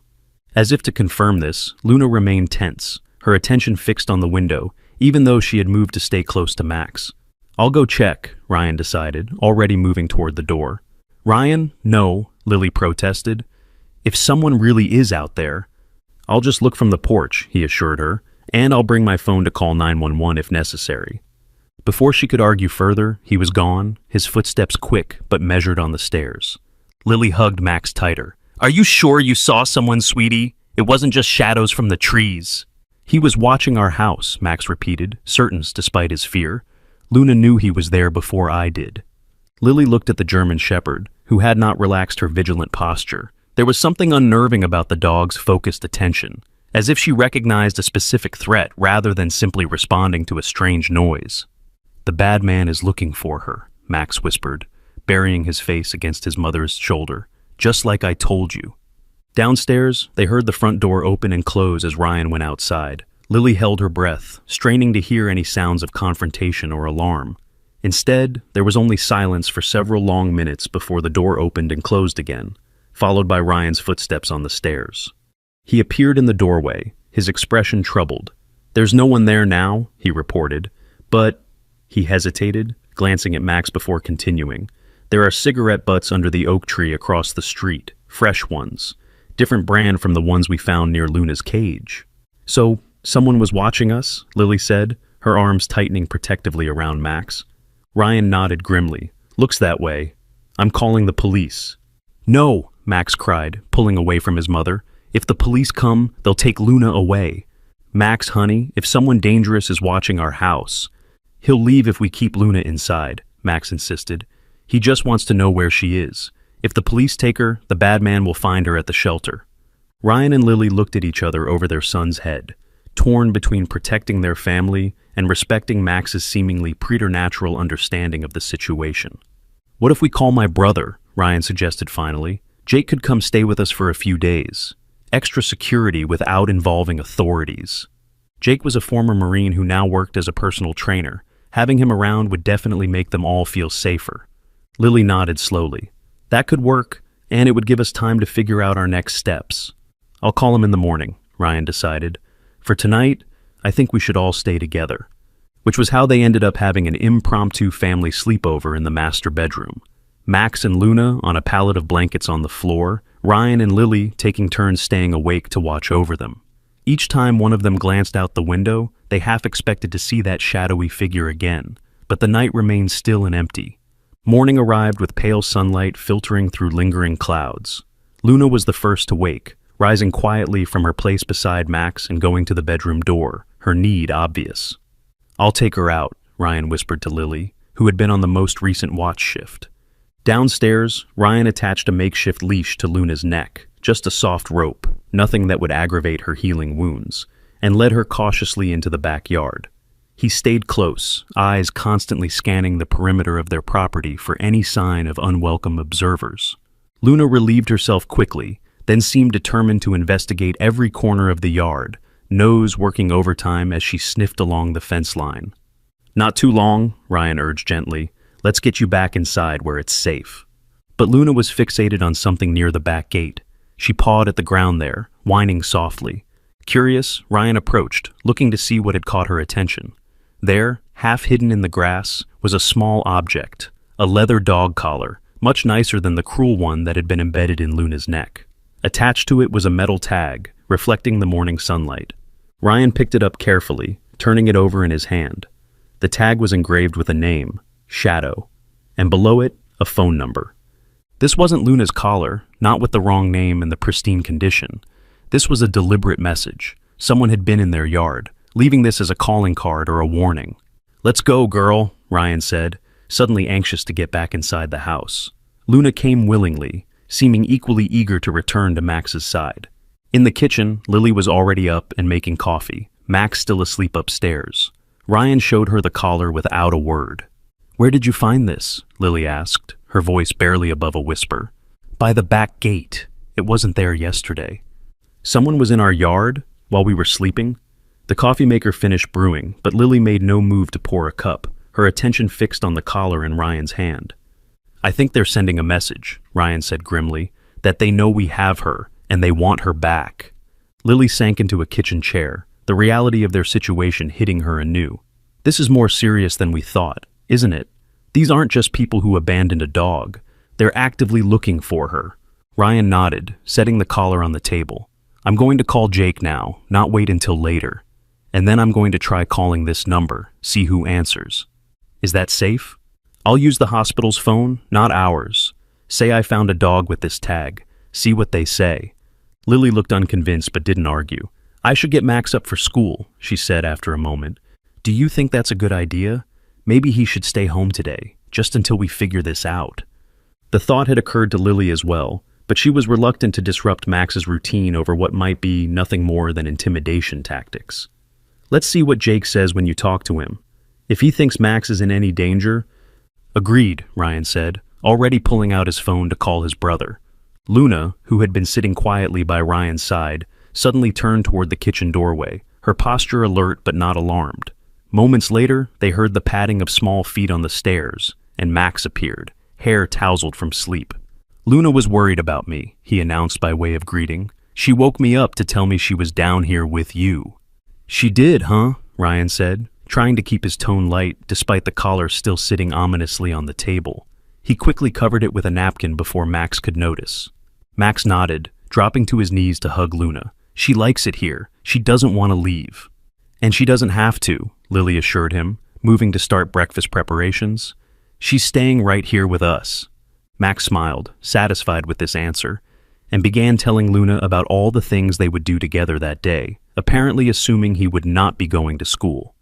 As if to confirm this, Luna remained tense, her attention fixed on the window, even though she had moved to stay close to Max. "I'll go check," Ryan decided, already moving toward the door. "Ryan, no," Lily protested. "If someone really is out there—" "I'll just look from the porch," he assured her, "and I'll bring my phone to call 911 if necessary." Before she could argue further, he was gone, his footsteps quick but measured on the stairs. Lily hugged Max tighter. "Are you sure you saw someone, sweetie? It wasn't just shadows from the trees." "He was watching our house," Max repeated, certain despite his fear. "Luna knew he was there before I did." Lily looked at the German Shepherd, who had not relaxed her vigilant posture. There was something unnerving about the dog's focused attention, as if she recognized a specific threat rather than simply responding to a strange noise. "The bad man is looking for her," Max whispered, burying his face against his mother's shoulder. "Just like I told you." Downstairs, they heard the front door open and close as Ryan went outside. Lily held her breath, straining to hear any sounds of confrontation or alarm. Instead, there was only silence for several long minutes before the door opened and closed again, followed by Ryan's footsteps on the stairs. He appeared in the doorway, his expression troubled. "There's no one there now," he reported, "but—" He hesitated, glancing at Max before continuing. "There are cigarette butts under the oak tree across the street, fresh ones, different brand from the ones we found near Luna's cage." "So, someone was watching us?" Lily said, her arms tightening protectively around Max. Ryan nodded grimly. "Looks that way. I'm calling the police." No, Max cried, pulling away from his mother. If the police come, they'll take Luna away. Max, honey, if someone dangerous is watching our house, he'll leave if we keep Luna inside, Max insisted. He just wants to know where she is. If the police take her, the bad man will find her at the shelter. Ryan and Lily looked at each other over their son's head, torn between protecting their family and respecting Max's seemingly preternatural understanding of the situation. What if we call my brother? Ryan suggested finally. Jake could come stay with us for a few days. Extra security without involving authorities. Jake was a former Marine who now worked as a personal trainer. Having him around would definitely make them all feel safer. Lily nodded slowly. That could work, and it would give us time to figure out our next steps. I'll call him in the morning, Ryan decided. For tonight, I think we should all stay together. Which was how they ended up having an impromptu family sleepover in the master bedroom. Max and Luna on a pallet of blankets on the floor, Ryan and Lily taking turns staying awake to watch over them. Each time one of them glanced out the window, they half expected to see that shadowy figure again, but the night remained still and empty. Morning arrived with pale sunlight filtering through lingering clouds. Luna was the first to wake, rising quietly from her place beside Max and going to the bedroom door, her need obvious. I'll take her out, Ryan whispered to Lily, who had been on the most recent watch shift. Downstairs, Ryan attached a makeshift leash to Luna's neck, just a soft rope, nothing that would aggravate her healing wounds, and led her cautiously into the backyard. He stayed close, eyes constantly scanning the perimeter of their property for any sign of unwelcome observers. Luna relieved herself quickly, then seemed determined to investigate every corner of the yard, nose working overtime as she sniffed along the fence line. Not too long, Ryan urged gently. Let's get you back inside where it's safe. But Luna was fixated on something near the back gate. She pawed at the ground there, whining softly. Curious, Ryan approached, looking to see what had caught her attention. There, half hidden in the grass, was a small object, a leather dog collar, much nicer than the cruel one that had been embedded in Luna's neck. Attached to it was a metal tag, reflecting the morning sunlight. Ryan picked it up carefully, turning it over in his hand. The tag was engraved with a name, Shadow, and below it, a phone number. This wasn't Luna's collar, not with the wrong name and the pristine condition. This was a deliberate message. Someone had been in their yard, leaving this as a calling card or a warning. Let's go, girl, Ryan said, suddenly anxious to get back inside the house. Luna came willingly, seeming equally eager to return to Max's side. In the kitchen, Lily was already up and making coffee, Max still asleep upstairs. Ryan showed her the collar without a word. Where did you find this? Lily asked, her voice barely above a whisper. By the back gate. It wasn't there yesterday. Someone was in our yard while we were sleeping? The coffee maker finished brewing, but Lily made no move to pour a cup, her attention fixed on the collar in Ryan's hand. I think they're sending a message, Ryan said grimly, that they know we have her, and they want her back. Lily sank into a kitchen chair, the reality of their situation hitting her anew. This is more serious than we thought, isn't it? These aren't just people who abandoned a dog. They're actively looking for her. Ryan nodded, setting the collar on the table. I'm going to call Jake now, not wait until later. And then I'm going to try calling this number, see who answers. Is that safe? I'll use the hospital's phone, not ours. Say I found a dog with this tag. See what they say. Lily looked unconvinced but didn't argue. I should get Max up for school, she said after a moment. Do you think that's a good idea? Maybe he should stay home today, just until we figure this out. The thought had occurred to Lily as well, but she was reluctant to disrupt Max's routine over what might be nothing more than intimidation tactics. Let's see what Jake says when you talk to him. If he thinks Max is in any danger... Agreed, Ryan said, already pulling out his phone to call his brother. Luna, who had been sitting quietly by Ryan's side, suddenly turned toward the kitchen doorway, her posture alert but not alarmed. Moments later, they heard the padding of small feet on the stairs, and Max appeared, hair tousled from sleep. Luna was worried about me, he announced by way of greeting. She woke me up to tell me she was down here with you. She did, huh? Ryan said, trying to keep his tone light despite the collar still sitting ominously on the table. He quickly covered it with a napkin before Max could notice. Max nodded, dropping to his knees to hug Luna. She likes it here. She doesn't want to leave. And she doesn't have to, Lily assured him, moving to start breakfast preparations. She's staying right here with us. Max smiled, satisfied with this answer, and began telling Luna about all the things they would do together that day, apparently assuming he would not be going to school.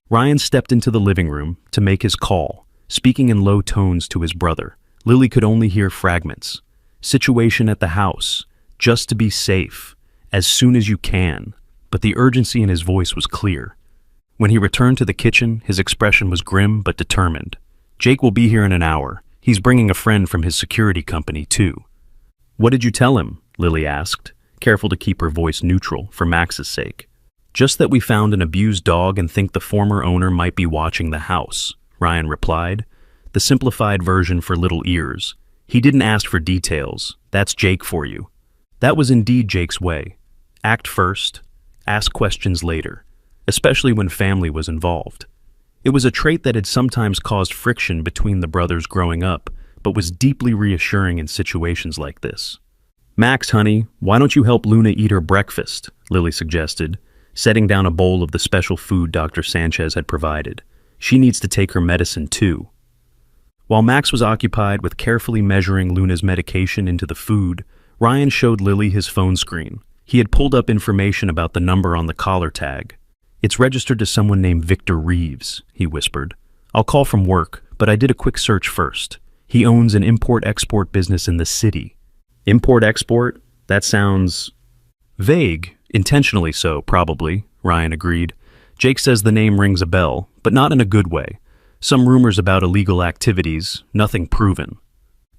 Ryan stepped into the living room to make his call, speaking in low tones to his brother. Lily could only hear fragments. Situation at the house. Just to be safe. As soon as you can. But the urgency in his voice was clear. When he returned to the kitchen, his expression was grim but determined. Jake will be here in an hour. He's bringing a friend from his security company, too. What did you tell him? Lily asked, careful to keep her voice neutral for Max's sake. Just that we found an abused dog and think the former owner might be watching the house, Ryan replied, the simplified version for little ears. He didn't ask for details. That's Jake for you. That was indeed Jake's way. Act first, ask questions later, especially when family was involved. It was a trait that had sometimes caused friction between the brothers growing up, but was deeply reassuring in situations like this. Max, honey, why don't you help Luna eat her breakfast? Lily suggested, setting down a bowl of the special food Dr. Sanchez had provided. She needs to take her medicine too. While Max was occupied with carefully measuring Luna's medication into the food, Ryan showed Lily his phone screen. He had pulled up information about the number on the collar tag. It's registered to someone named Victor Reeves, he whispered. I'll call from work, but I did a quick search first. He owns an import-export business in the city. Import-export? That sounds vague. Intentionally so, probably, Ryan agreed. Jake says the name rings a bell, but not in a good way. Some rumors about illegal activities, nothing proven.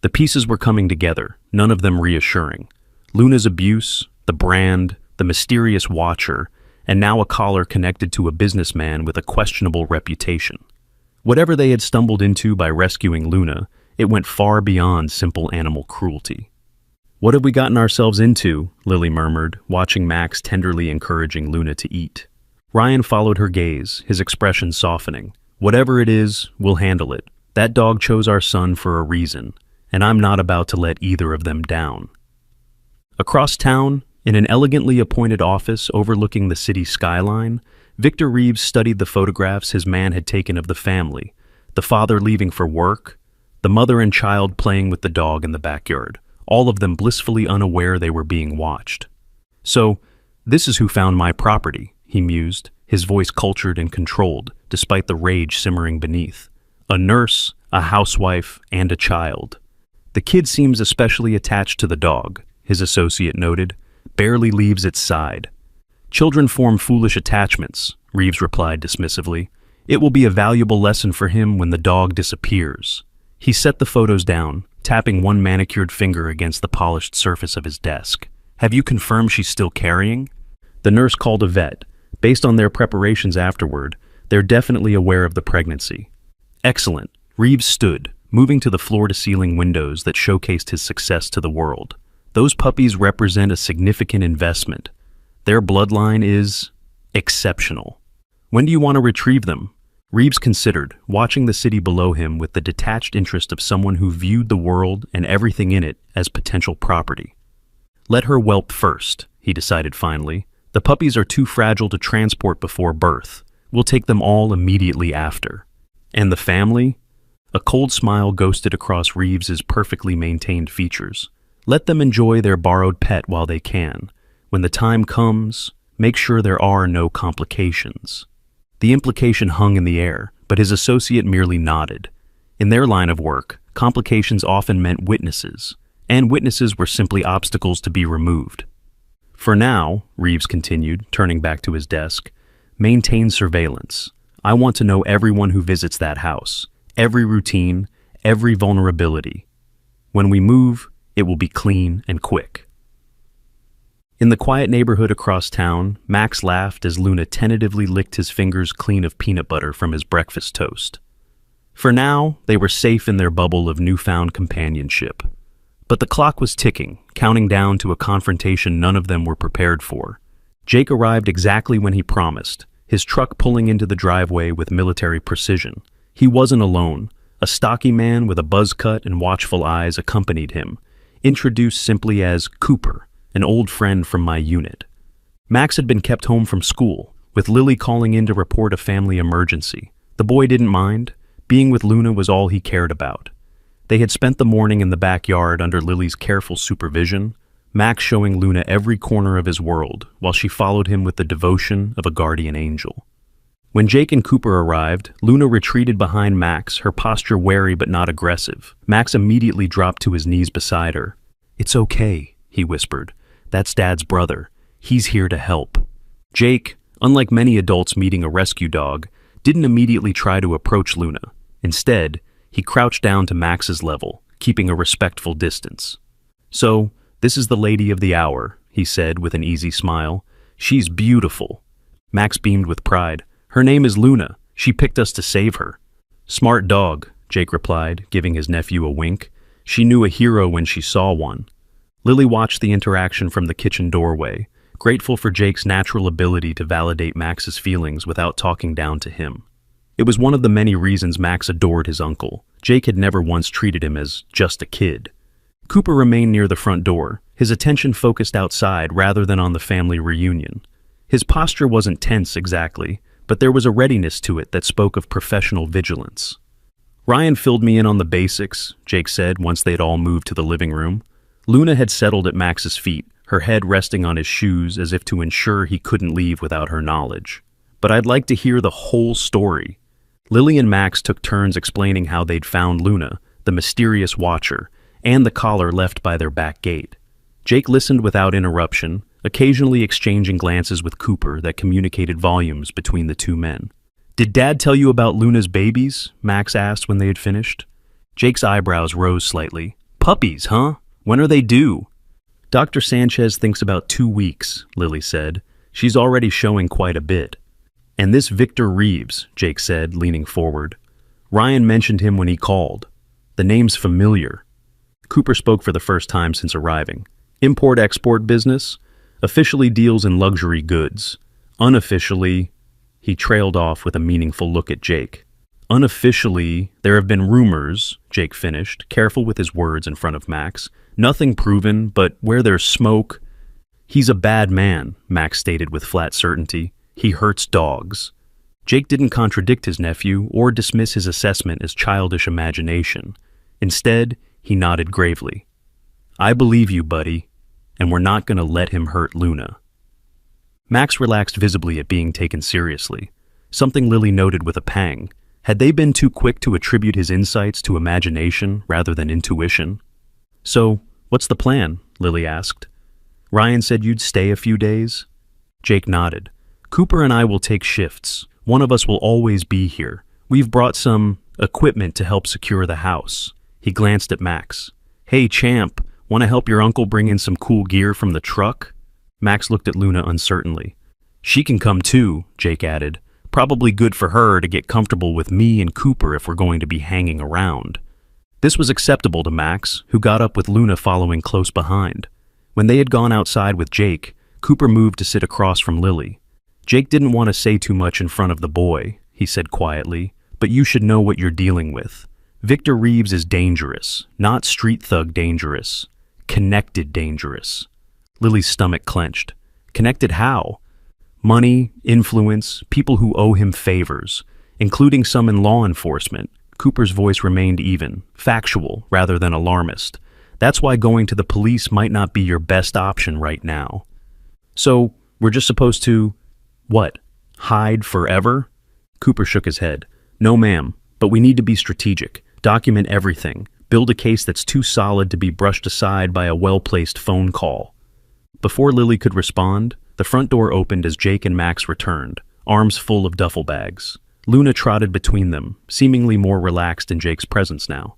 The pieces were coming together, none of them reassuring. Luna's abuse, the brand, the mysterious watcher, and now a collar connected to a businessman with a questionable reputation. Whatever they had stumbled into by rescuing Luna, it went far beyond simple animal cruelty. What have we gotten ourselves into? Lily murmured, watching Max tenderly encouraging Luna to eat. Ryan followed her gaze, his expression softening. Whatever it is, we'll handle it. That dog chose our son for a reason, and I'm not about to let either of them down. Across town, in an elegantly appointed office overlooking the city skyline, Victor Reeves studied the photographs his man had taken of the family, the father leaving for work, the mother and child playing with the dog in the backyard, all of them blissfully unaware they were being watched. So, this is who found my property, he mused, his voice cultured and controlled, despite the rage simmering beneath. A nurse, a housewife, and a child. The kid seems especially attached to the dog, his associate noted, barely leaves its side. Children form foolish attachments, Reeves replied dismissively. It will be a valuable lesson for him when the dog disappears. He set the photos down, tapping one manicured finger against the polished surface of his desk. Have you confirmed she's still carrying? The nurse called a vet. Based on their preparations afterward, they're definitely aware of the pregnancy. Excellent. Reeves stood, moving to the floor-to-ceiling windows that showcased his success to the world. Those puppies represent a significant investment. Their bloodline is exceptional. When do you want to retrieve them? Reeves considered, watching the city below him with the detached interest of someone who viewed the world and everything in it as potential property. Let her whelp first, he decided finally. The puppies are too fragile to transport before birth. We'll take them all immediately after. And the family? A cold smile ghosted across Reeves's perfectly maintained features. Let them enjoy their borrowed pet while they can. When the time comes, make sure there are no complications. The implication hung in the air, but his associate merely nodded. In their line of work, complications often meant witnesses, and witnesses were simply obstacles to be removed. For now, Reeves continued, turning back to his desk, maintain surveillance. I want to know everyone who visits that house, every routine, every vulnerability. When we move, it will be clean and quick. In the quiet neighborhood across town, Max laughed as Luna tentatively licked his fingers clean of peanut butter from his breakfast toast. For now, they were safe in their bubble of newfound companionship. But the clock was ticking, counting down to a confrontation none of them were prepared for. Jake arrived exactly when he promised, his truck pulling into the driveway with military precision. He wasn't alone. A stocky man with a buzz cut and watchful eyes accompanied him, introduced simply as Cooper, an old friend from my unit. Max had been kept home from school, with Lily calling in to report a family emergency. The boy didn't mind. Being with Luna was all he cared about. They had spent the morning in the backyard under Lily's careful supervision, Max showing Luna every corner of his world while she followed him with the devotion of a guardian angel. When Jake and Cooper arrived, Luna retreated behind Max, her posture wary but not aggressive. Max immediately dropped to his knees beside her. "It's okay," he whispered. "That's Dad's brother. He's here to help." Jake, unlike many adults meeting a rescue dog, didn't immediately try to approach Luna. Instead, he crouched down to Max's level, keeping a respectful distance. "So, this is the lady of the hour," he said with an easy smile. "She's beautiful." Max beamed with pride. "Her name is Luna. She picked us to save her." "Smart dog," Jake replied, giving his nephew a wink. "She knew a hero when she saw one." Lily watched the interaction from the kitchen doorway, grateful for Jake's natural ability to validate Max's feelings without talking down to him. It was one of the many reasons Max adored his uncle. Jake had never once treated him as just a kid. Cooper remained near the front door, his attention focused outside rather than on the family reunion. His posture wasn't tense exactly, but there was a readiness to it that spoke of professional vigilance. "Ryan filled me in on the basics," Jake said once they'd all moved to the living room. Luna had settled at Max's feet, her head resting on his shoes as if to ensure he couldn't leave without her knowledge. "But I'd like to hear the whole story." Lily and Max took turns explaining how they'd found Luna, the mysterious watcher, and the collar left by their back gate. Jake listened without interruption, occasionally exchanging glances with Cooper that communicated volumes between the two men. "Did Dad tell you about Luna's babies?" Max asked when they had finished. Jake's eyebrows rose slightly. "Puppies, huh? When are they due?" "Dr. Sanchez thinks about 2 weeks," Lily said. "She's already showing quite a bit." "And this Victor Reeves," Jake said, leaning forward. "Ryan mentioned him when he called. The name's familiar." Cooper spoke for the first time since arriving. "Import-export business? Officially deals in luxury goods. Unofficially..." He trailed off with a meaningful look at Jake. "Unofficially, there have been rumors," Jake finished, careful with his words in front of Max. "Nothing proven, but where there's smoke..." "He's a bad man," Max stated with flat certainty. "He hurts dogs." Jake didn't contradict his nephew or dismiss his assessment as childish imagination. Instead, he nodded gravely. "I believe you, buddy, and we're not going to let him hurt Luna." Max relaxed visibly at being taken seriously, something Lily noted with a pang. Had they been too quick to attribute his insights to imagination rather than intuition? "So, what's the plan?" Lily asked. "Ryan said you'd stay a few days?" Jake nodded. "Cooper and I will take shifts. One of us will always be here. We've brought some equipment to help secure the house." He glanced at Max. "Hey, champ, want to help your uncle bring in some cool gear from the truck?" Max looked at Luna uncertainly. "She can come too," Jake added. "Probably good for her to get comfortable with me and Cooper if we're going to be hanging around." This was acceptable to Max, who got up with Luna following close behind. When they had gone outside with Jake, Cooper moved to sit across from Lily. "Jake didn't want to say too much in front of the boy," he said quietly, "but you should know what you're dealing with. Victor Reeves is dangerous, not street thug dangerous. Connected dangerous." Lily's stomach clenched. "Connected how?" "Money, influence, people who owe him favors, including some in law enforcement." Cooper's voice remained even, factual rather than alarmist. "That's why going to the police might not be your best option right now." "So, we're just supposed to... what? Hide forever?" Cooper shook his head. "No, ma'am, but we need to be strategic. Document everything. Build a case that's too solid to be brushed aside by a well-placed phone call." Before Lily could respond, the front door opened as Jake and Max returned, arms full of duffel bags. Luna trotted between them, seemingly more relaxed in Jake's presence now.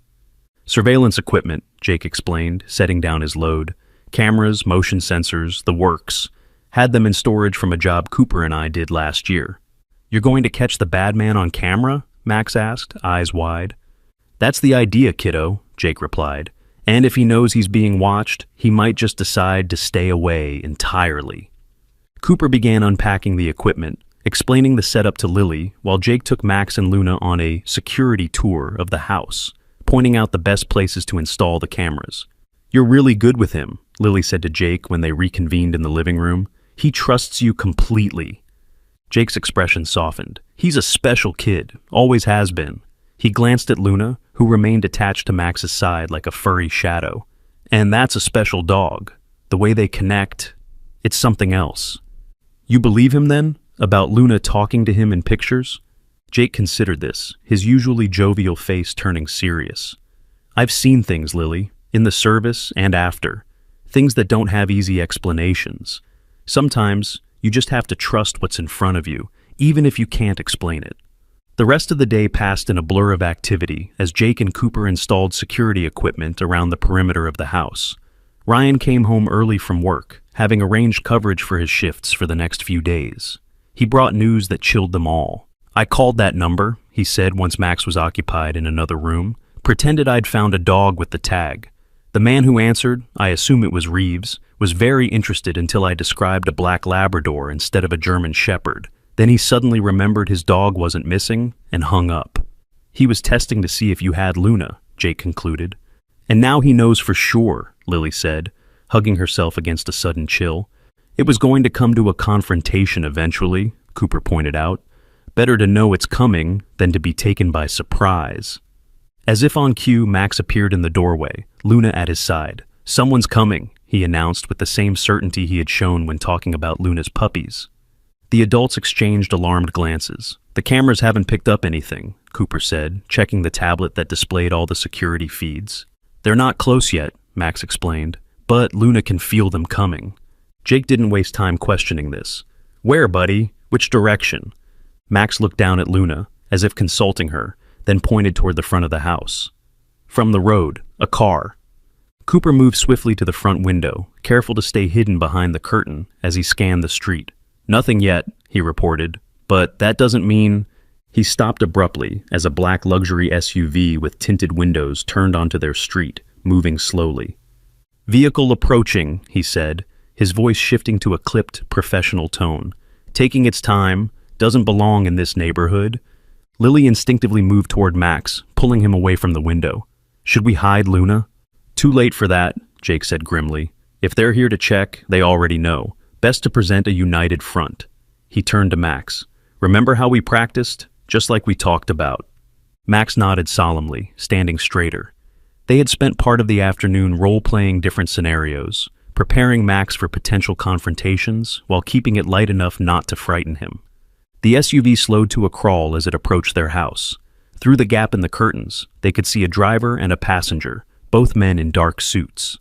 "Surveillance equipment," Jake explained, setting down his load. "Cameras, motion sensors, the works. Had them in storage from a job Cooper and I did last year." "You're going to catch the bad man on camera?" Max asked, eyes wide. "That's the idea, kiddo," Jake replied. "And if he knows he's being watched, he might just decide to stay away entirely." Cooper began unpacking the equipment, explaining the setup to Lily, while Jake took Max and Luna on a security tour of the house, pointing out the best places to install the cameras. "You're really good with him," Lily said to Jake when they reconvened in the living room. "He trusts you completely." Jake's expression softened. "He's a special kid, always has been." He glanced at Luna, who remained attached to Max's side like a furry shadow. And that's a special dog. The way they connect, it's something else. You believe him then? About Luna talking to him in pictures? Jake considered this, his usually jovial face turning serious. I've seen things, Lily, in the service and after. Things that don't have easy explanations. Sometimes, you just have to trust what's in front of you, even if you can't explain it. The rest of the day passed in a blur of activity as Jake and Cooper installed security equipment around the perimeter of the house. Ryan came home early from work, having arranged coverage for his shifts for the next few days. He brought news that chilled them all. I called that number, he said once Max was occupied in another room, pretended I'd found a dog with the tag. The man who answered, I assume it was Reeves, was very interested until I described a black Labrador instead of a German Shepherd. Then he suddenly remembered his dog wasn't missing and hung up. He was testing to see if you had Luna, Jake concluded. And now he knows for sure, Lily said, hugging herself against a sudden chill. It was going to come to a confrontation eventually, Cooper pointed out. Better to know it's coming than to be taken by surprise. As if on cue, Max appeared in the doorway, Luna at his side. Someone's coming, he announced with the same certainty he had shown when talking about Luna's puppies. The adults exchanged alarmed glances. The cameras haven't picked up anything, Cooper said, checking the tablet that displayed all the security feeds. They're not close yet, Max explained, but Luna can feel them coming. Jake didn't waste time questioning this. Where, buddy? Which direction? Max looked down at Luna, as if consulting her, then pointed toward the front of the house. From the road, a car. Cooper moved swiftly to the front window, careful to stay hidden behind the curtain as he scanned the street. Nothing yet, he reported, but that doesn't mean... He stopped abruptly as a black luxury SUV with tinted windows turned onto their street, moving slowly. Vehicle approaching, he said, his voice shifting to a clipped, professional tone. Taking its time, doesn't belong in this neighborhood. Lily instinctively moved toward Max, pulling him away from the window. Should we hide Luna? Too late for that, Jake said grimly. If they're here to check, they already know. Best to present a united front. He turned to Max. Remember how we practiced? Just like we talked about. Max nodded solemnly, standing straighter. They had spent part of the afternoon role-playing different scenarios, preparing Max for potential confrontations while keeping it light enough not to frighten him. The SUV slowed to a crawl as it approached their house. Through the gap in the curtains, they could see a driver and a passenger, both men in dark suits.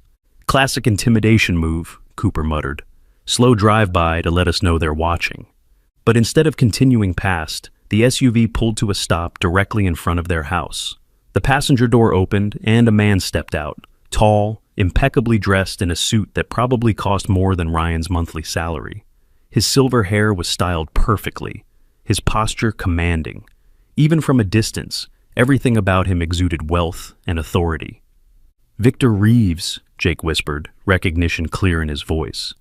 Classic intimidation move, Cooper muttered. Slow drive-by to let us know they're watching. But instead of continuing past, the SUV pulled to a stop directly in front of their house. The passenger door opened and a man stepped out, tall, impeccably dressed in a suit that probably cost more than Ryan's monthly salary. His silver hair was styled perfectly, his posture commanding. Even from a distance, everything about him exuded wealth and authority. Victor Reeves, Jake whispered, recognition clear in his voice.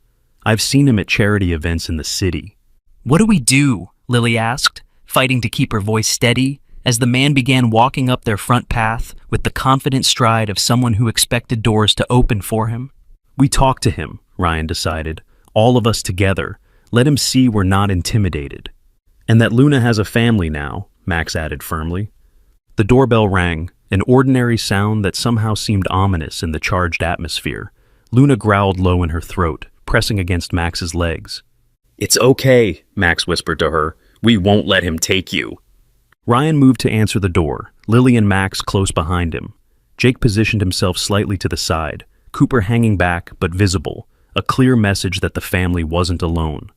I've seen him at charity events in the city. What do we do? Lily asked, fighting to keep her voice steady, as the man began walking up their front path with the confident stride of someone who expected doors to open for him. We talk to him, Ryan decided, all of us together. Let him see we're not intimidated. And that Luna has a family now, Max added firmly. The doorbell rang, an ordinary sound that somehow seemed ominous in the charged atmosphere. Luna growled low in her throat, pressing against Max's legs. It's okay, Max whispered to her. We won't let him take you. Ryan moved to answer the door, Lily and Max close behind him. Jake positioned himself slightly to the side, Cooper hanging back but visible, a clear message that the family wasn't alone.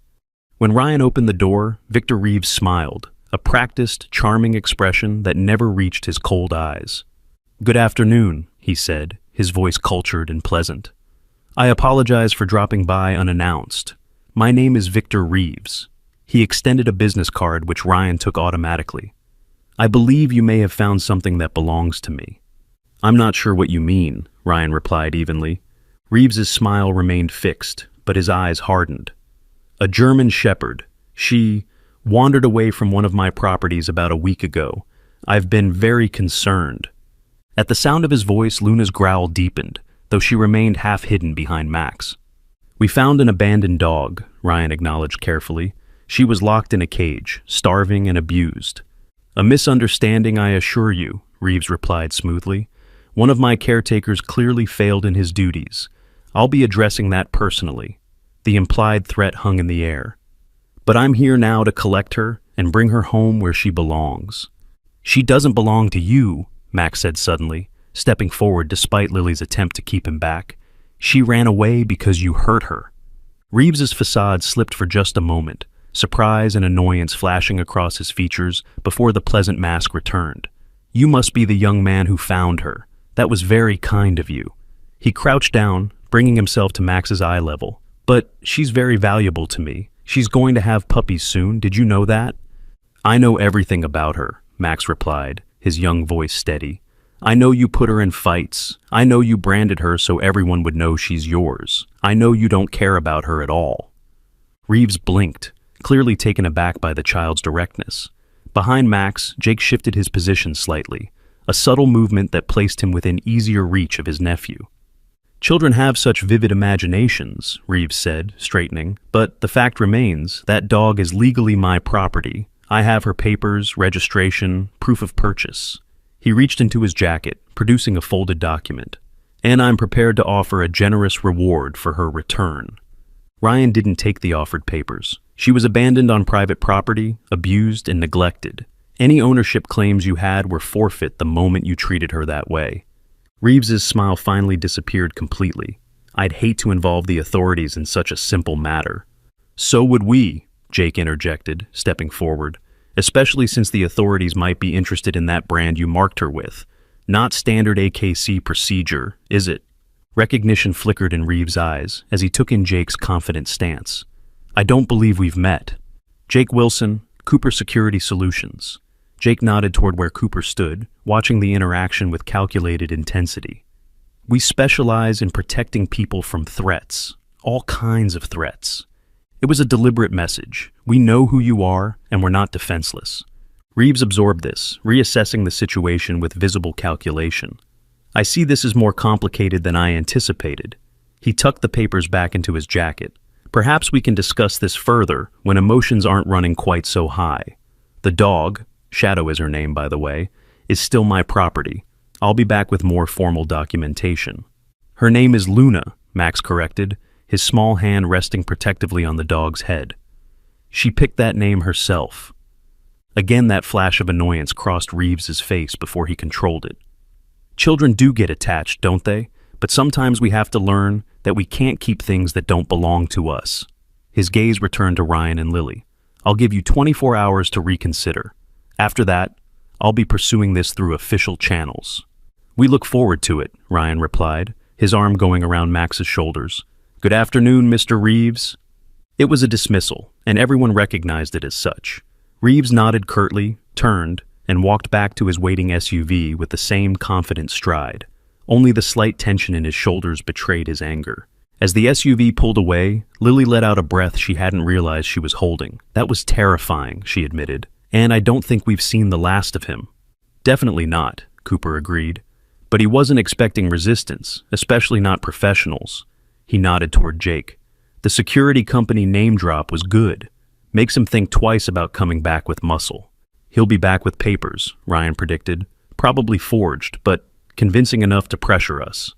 When Ryan opened the door, Victor Reeves smiled, a practiced, charming expression that never reached his cold eyes. Good afternoon, he said, his voice cultured and pleasant. I apologize for dropping by unannounced. My name is Victor Reeves. He extended a business card which Ryan took automatically. I believe you may have found something that belongs to me. I'm not sure what you mean, Ryan replied evenly. Reeves's smile remained fixed, but his eyes hardened. A German Shepherd. She wandered away from one of my properties about a week ago. I've been very concerned. At the sound of his voice, Luna's growl deepened, though she remained half hidden behind Max. We found an abandoned dog, Ryan acknowledged carefully. She was locked in a cage, starving and abused. A misunderstanding, I assure you, Reeves replied smoothly. One of my caretakers clearly failed in his duties. I'll be addressing that personally. The implied threat hung in the air. But I'm here now to collect her and bring her home where she belongs. She doesn't belong to you, Max said suddenly, stepping forward despite Lily's attempt to keep him back. She ran away because you hurt her. Reeves's facade slipped for just a moment, surprise and annoyance flashing across his features before the pleasant mask returned. You must be the young man who found her. That was very kind of you. He crouched down, bringing himself to Max's eye level. But she's very valuable to me. She's going to have puppies soon, did you know that? I know everything about her, Max replied, his young voice steady. I know you put her in fights. I know you branded her so everyone would know she's yours. I know you don't care about her at all. Reeves blinked, clearly taken aback by the child's directness. Behind Max, Jake shifted his position slightly, a subtle movement that placed him within easier reach of his nephew. Children have such vivid imaginations, Reeves said, straightening, but the fact remains, that dog is legally my property. I have her papers, registration, proof of purchase. He reached into his jacket, producing a folded document. And I'm prepared to offer a generous reward for her return. Ryan didn't take the offered papers. She was abandoned on private property, abused and neglected. Any ownership claims you had were forfeit the moment you treated her that way. Reeves's smile finally disappeared completely. I'd hate to involve the authorities in such a simple matter. So would we, Jake interjected, stepping forward, especially since the authorities might be interested in that brand you marked her with. Not standard AKC procedure, is it? Recognition flickered in Reeves' eyes as he took in Jake's confident stance. I don't believe we've met. Jake Wilson, Cooper Security Solutions. Jake nodded toward where Cooper stood, watching the interaction with calculated intensity. We specialize in protecting people from threats, all kinds of threats. It was a deliberate message. We know who you are, and we're not defenseless. Reeves absorbed this, reassessing the situation with visible calculation. I see this as more complicated than I anticipated. He tucked the papers back into his jacket. Perhaps we can discuss this further when emotions aren't running quite so high. The dog, Shadow is her name by the way, is still my property. I'll be back with more formal documentation. Her name is Luna, Max corrected, his small hand resting protectively on the dog's head. She picked that name herself. Again, that flash of annoyance crossed Reeves's face before he controlled it. Children do get attached, don't they? But sometimes we have to learn that we can't keep things that don't belong to us. His gaze returned to Ryan and Lily. I'll give you 24 hours to reconsider. After that, I'll be pursuing this through official channels. We look forward to it, Ryan replied, his arm going around Max's shoulders. Good afternoon, Mr. Reeves. It was a dismissal, and everyone recognized it as such. Reeves nodded curtly, turned, and walked back to his waiting SUV with the same confident stride. Only the slight tension in his shoulders betrayed his anger. As the SUV pulled away, Lily let out a breath she hadn't realized she was holding. That was terrifying, she admitted. And I don't think we've seen the last of him. Definitely not, Cooper agreed. But he wasn't expecting resistance, especially not professionals. He nodded toward Jake. The security company name drop was good. Makes him think twice about coming back with muscle. He'll be back with papers, Ryan predicted. Probably forged, but convincing enough to pressure us.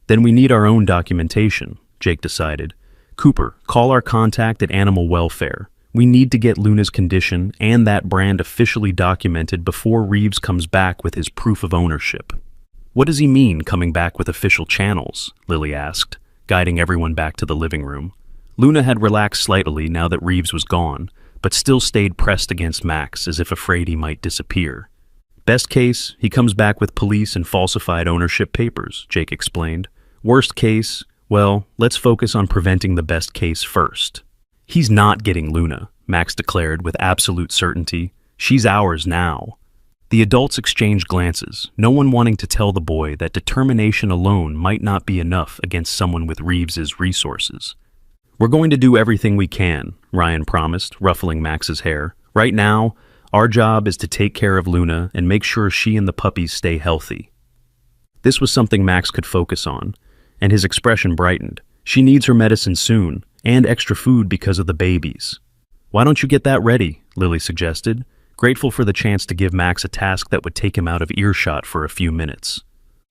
Then we need our own documentation, Jake decided. Cooper, call our contact at Animal Welfare. We need to get Luna's condition and that brand officially documented before Reeves comes back with his proof of ownership. What does he mean, coming back with official channels? Lily asked, guiding everyone back to the living room. Luna had relaxed slightly now that Reeves was gone, but still stayed pressed against Max as if afraid he might disappear. Best case, he comes back with police and falsified ownership papers, Jake explained. Worst case, well, let's focus on preventing the best case first. He's not getting Luna, Max declared with absolute certainty. She's ours now. The adults exchanged glances, no one wanting to tell the boy that determination alone might not be enough against someone with Reeves's resources. We're going to do everything we can, Ryan promised, ruffling Max's hair. Right now, our job is to take care of Luna and make sure she and the puppies stay healthy. This was something Max could focus on, and his expression brightened. She needs her medicine soon, and extra food because of the babies. Why don't you get that ready? Lily suggested. grateful for the chance to give Max a task that would take him out of earshot for a few minutes.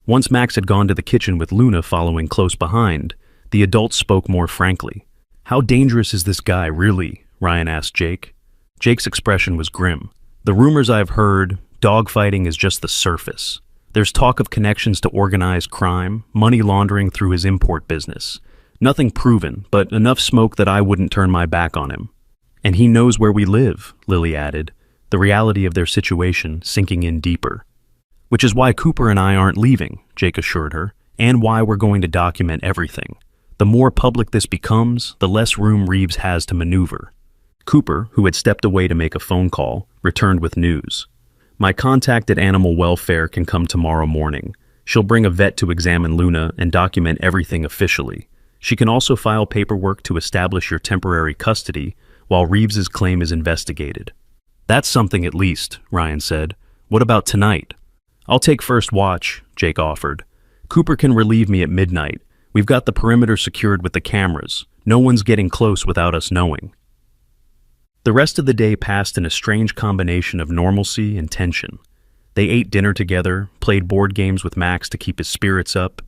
Once Max had gone to the kitchen with Luna following close behind, the adults spoke more frankly. "How dangerous is this guy, really?" Ryan asked Jake. Jake's expression was grim. "The rumors I've heard, dogfighting is just the surface. There's talk of connections to organized crime, money laundering through his import business. Nothing proven, but enough smoke that I wouldn't turn my back on him. And he knows where we live," Lily added, the reality of their situation sinking in deeper. "Which is why Cooper and I aren't leaving," Jake assured her, "and why we're going to document everything. The more public this becomes, the less room Reeves has to maneuver." Cooper, who had stepped away to make a phone call, returned with news. "My contact at Animal Welfare can come tomorrow morning. She'll bring a vet to examine Luna and document everything officially. She can also file paperwork to establish your temporary custody while Reeves's claim is investigated." "That's something at least," Ryan said. "What about tonight?" "I'll take first watch," Jake offered. "Cooper can relieve me at midnight. We've got the perimeter secured with the cameras. No one's getting close without us knowing." The rest of the day passed in a strange combination of normalcy and tension. They ate dinner together, played board games with Max to keep his spirits up,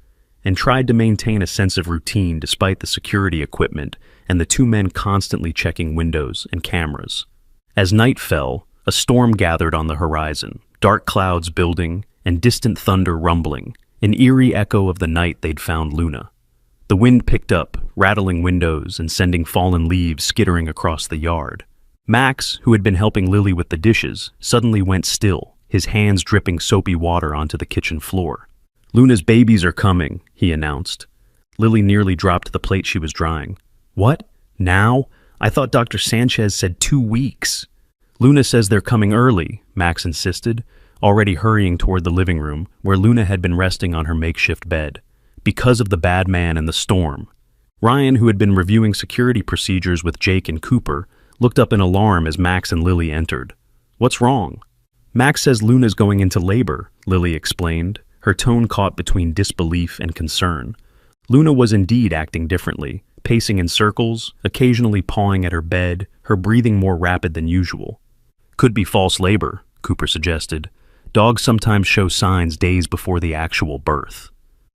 and tried to maintain a sense of routine despite the security equipment and the two men constantly checking windows and cameras. As night fell, a storm gathered on the horizon, dark clouds building and distant thunder rumbling, an eerie echo of the night they'd found Luna. The wind picked up, rattling windows and sending fallen leaves skittering across the yard. Max, who had been helping Lily with the dishes, suddenly went still, his hands dripping soapy water onto the kitchen floor. "Luna's babies are coming," he announced. Lily nearly dropped the plate she was drying. "What? Now? I thought Dr. Sanchez said 2 weeks." "Luna says they're coming early," Max insisted, already hurrying toward the living room where Luna had been resting on her makeshift bed. "Because of the bad man and the storm." Ryan, who had been reviewing security procedures with Jake and Cooper, looked up in alarm as Max and Lily entered. "What's wrong?" "Max says Luna's going into labor," Lily explained, her tone caught between disbelief and concern. Luna was indeed acting differently, pacing in circles, occasionally pawing at her bed, her breathing more rapid than usual. "Could be false labor," Cooper suggested. "Dogs sometimes show signs days before the actual birth."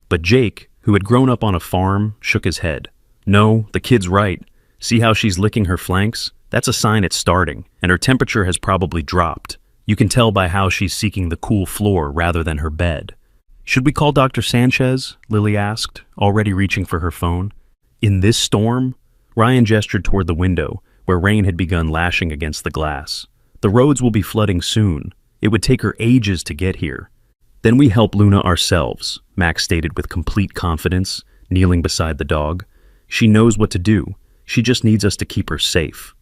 But Jake, who had grown up on a farm, shook his head. "No, the kid's right. See how she's licking her flanks? That's a sign it's starting, and her temperature has probably dropped. You can tell by how she's seeking the cool floor rather than her bed." "Should we call Dr. Sanchez?" Lily asked, already reaching for her phone. "In this storm?" Ryan gestured toward the window, where rain had begun lashing against the glass. "The roads will be flooding soon. It would take her ages to get here." "Then we help Luna ourselves," Max stated with complete confidence, kneeling beside the dog. "She knows what to do. She just needs us to keep her safe."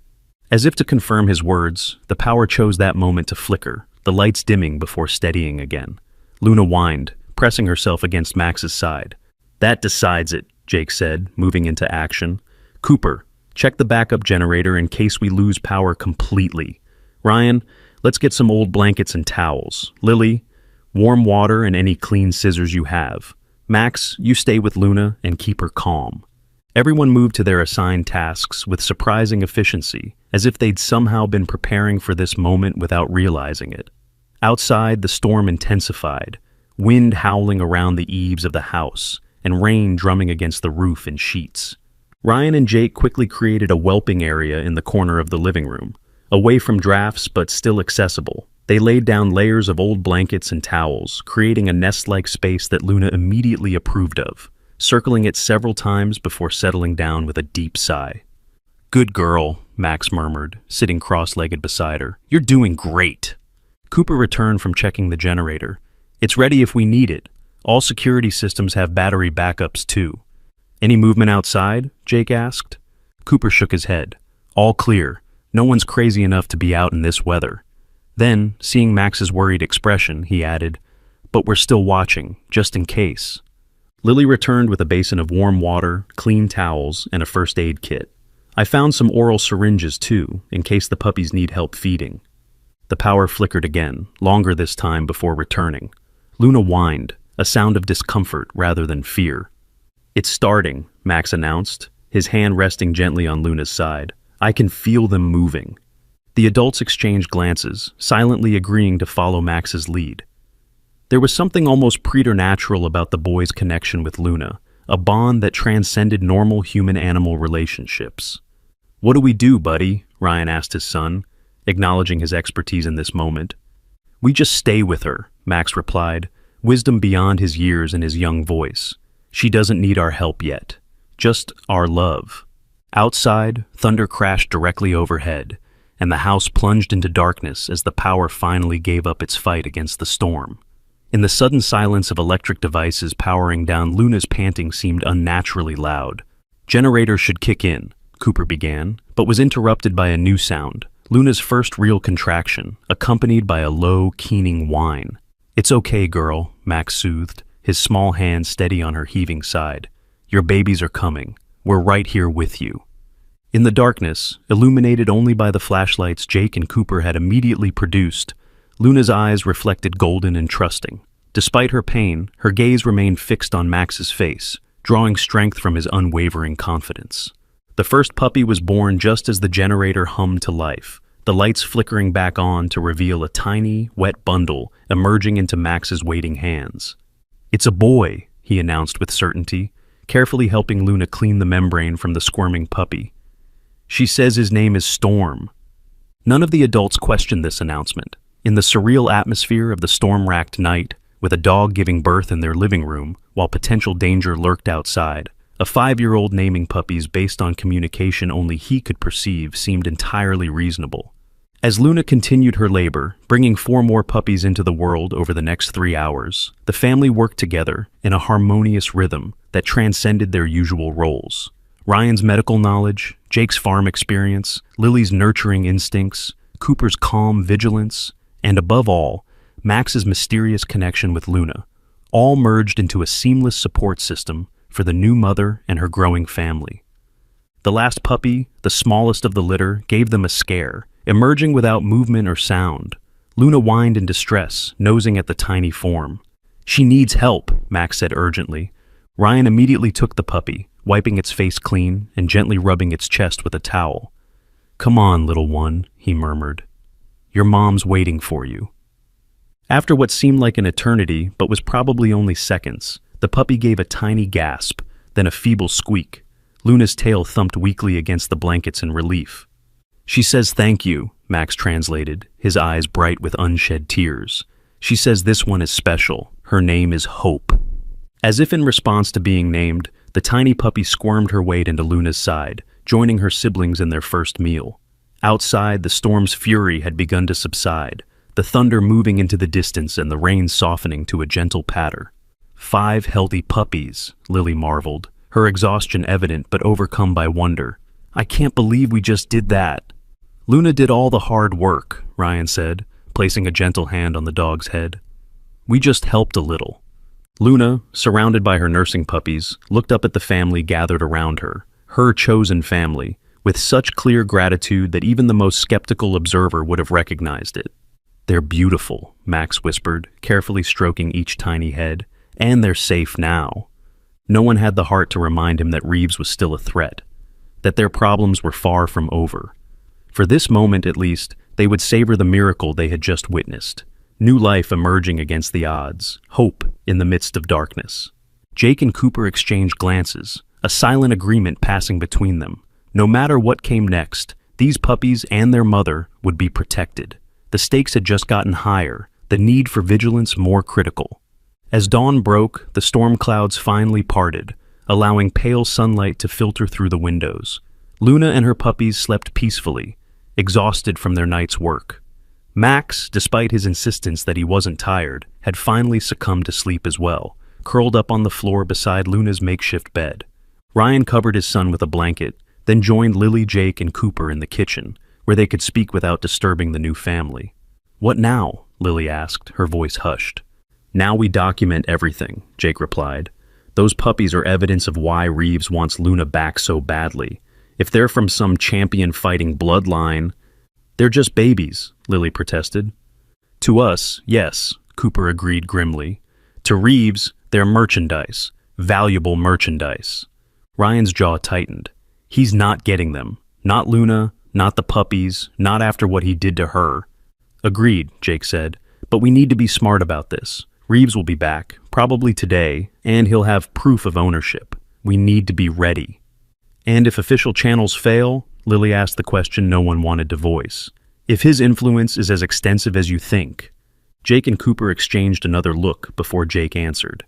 As if to confirm his words, the power chose that moment to flicker, the lights dimming before steadying again. Luna whined, pressing herself against Max's side. "That decides it," Jake said, moving into action. "Cooper, check the backup generator in case we lose power completely. Ryan, let's get some old blankets and towels. Lily, warm water and any clean scissors you have. Max, you stay with Luna and keep her calm." Everyone moved to their assigned tasks with surprising efficiency, as if they'd somehow been preparing for this moment without realizing it. Outside, the storm intensified, wind howling around the eaves of the house, and rain drumming against the roof in sheets. Ryan and Jake quickly created a whelping area in the corner of the living room, away from drafts but still accessible. They laid down layers of old blankets and towels, creating a nest-like space that Luna immediately approved of, circling it several times before settling down with a deep sigh. "Good girl," Max murmured, sitting cross-legged beside her. "You're doing great." Cooper returned from checking the generator. "It's ready if we need it. All security systems have battery backups too." "Any movement outside?" Jake asked. Cooper shook his head. "All clear. No one's crazy enough to be out in this weather." Then, seeing Max's worried expression, he added, "But we're still watching, just in case." Lily returned with a basin of warm water, clean towels, and a first aid kit. "I found some oral syringes too, in case the puppies need help feeding." The power flickered again, longer this time before returning. Luna whined, a sound of discomfort rather than fear. "It's starting," Max announced, his hand resting gently on Luna's side. "I can feel them moving." The adults exchanged glances, silently agreeing to follow Max's lead. There was something almost preternatural about the boys' connection with Luna, a bond that transcended normal human-animal relationships. "What do we do, buddy?" Ryan asked his son, acknowledging his expertise in this moment. "We just stay with her," Max replied, wisdom beyond his years in his young voice. "She doesn't need our help yet, just our love." Outside, thunder crashed directly overhead, and the house plunged into darkness as the power finally gave up its fight against the storm. In the sudden silence of electric devices powering down, Luna's panting seemed unnaturally loud. "Generators should kick in," Cooper began, but was interrupted by a new sound, Luna's first real contraction, accompanied by a low, keening whine. "It's okay, girl," Max soothed, his small hand steady on her heaving side. "Your babies are coming. We're right here with you." In the darkness, illuminated only by the flashlights Jake and Cooper had immediately produced, Luna's eyes reflected golden and trusting. Despite her pain, her gaze remained fixed on Max's face, drawing strength from his unwavering confidence. The first puppy was born just as the generator hummed to life, the lights flickering back on to reveal a tiny, wet bundle emerging into Max's waiting hands. "It's a boy," he announced with certainty, carefully helping Luna clean the membrane from the squirming puppy. "She says his name is Storm." None of the adults questioned this announcement. In the surreal atmosphere of the storm-racked night, with a dog giving birth in their living room while potential danger lurked outside, a 5-year-old naming puppies based on communication only he could perceive seemed entirely reasonable. As Luna continued her labor, bringing 4 more puppies into the world over the next 3 hours, the family worked together in a harmonious rhythm that transcended their usual roles. Ryan's medical knowledge, Jake's farm experience, Lily's nurturing instincts, Cooper's calm vigilance, and above all, Max's mysterious connection with Luna, all merged into a seamless support system for the new mother and her growing family. The last puppy, the smallest of the litter, gave them a scare, emerging without movement or sound. Luna whined in distress, nosing at the tiny form. "She needs help," Max said urgently. Ryan immediately took the puppy, wiping its face clean and gently rubbing its chest with a towel. "Come on, little one," he murmured. "Your mom's waiting for you." After what seemed like an eternity, but was probably only seconds, the puppy gave a tiny gasp, then a feeble squeak. Luna's tail thumped weakly against the blankets in relief. "She says thank you," Max translated, his eyes bright with unshed tears. "She says this one is special. Her name is Hope." As if in response to being named, the tiny puppy squirmed her weight into Luna's side, joining her siblings in their first meal. Outside, the storm's fury had begun to subside, the thunder moving into the distance and the rain softening to a gentle patter. 5 healthy puppies, Lily marveled, her exhaustion evident but overcome by wonder. "I can't believe we just did that." "Luna did all the hard work," Ryan said, placing a gentle hand on the dog's head. "We just helped a little." Luna, surrounded by her nursing puppies, looked up at the family gathered around her, her chosen family, with such clear gratitude that even the most skeptical observer would have recognized it. "They're beautiful," Max whispered, carefully stroking each tiny head, "and they're safe now." No one had the heart to remind him that Reeves was still a threat, that their problems were far from over. For this moment, at least, they would savor the miracle they had just witnessed. New life emerging against the odds, hope in the midst of darkness. Jake and Cooper exchanged glances, a silent agreement passing between them. No matter what came next, these puppies and their mother would be protected. The stakes had just gotten higher, the need for vigilance more critical. As dawn broke, the storm clouds finally parted, allowing pale sunlight to filter through the windows. Luna and her puppies slept peacefully, exhausted from their night's work. Max, despite his insistence that he wasn't tired, had finally succumbed to sleep as well, curled up on the floor beside Luna's makeshift bed. Ryan covered his son with a blanket, then joined Lily, Jake, and Cooper in the kitchen, where they could speak without disturbing the new family. "What now?" Lily asked, her voice hushed. "Now we document everything," Jake replied. "Those puppies are evidence of why Reeves wants Luna back so badly. If they're from some champion-fighting bloodline—" "They're just babies," Lily protested. "To us, yes," Cooper agreed grimly. "To Reeves, they're merchandise, valuable merchandise." Ryan's jaw tightened. He's not getting them. Not Luna, not the puppies, not after what he did to her. Agreed, Jake said, but we need to be smart about this. Reeves will be back, probably today, and he'll have proof of ownership. We need to be ready. And if official channels fail, Lily asked the question no one wanted to voice. If his influence is as extensive as you think. Jake and Cooper exchanged another look before Jake answered.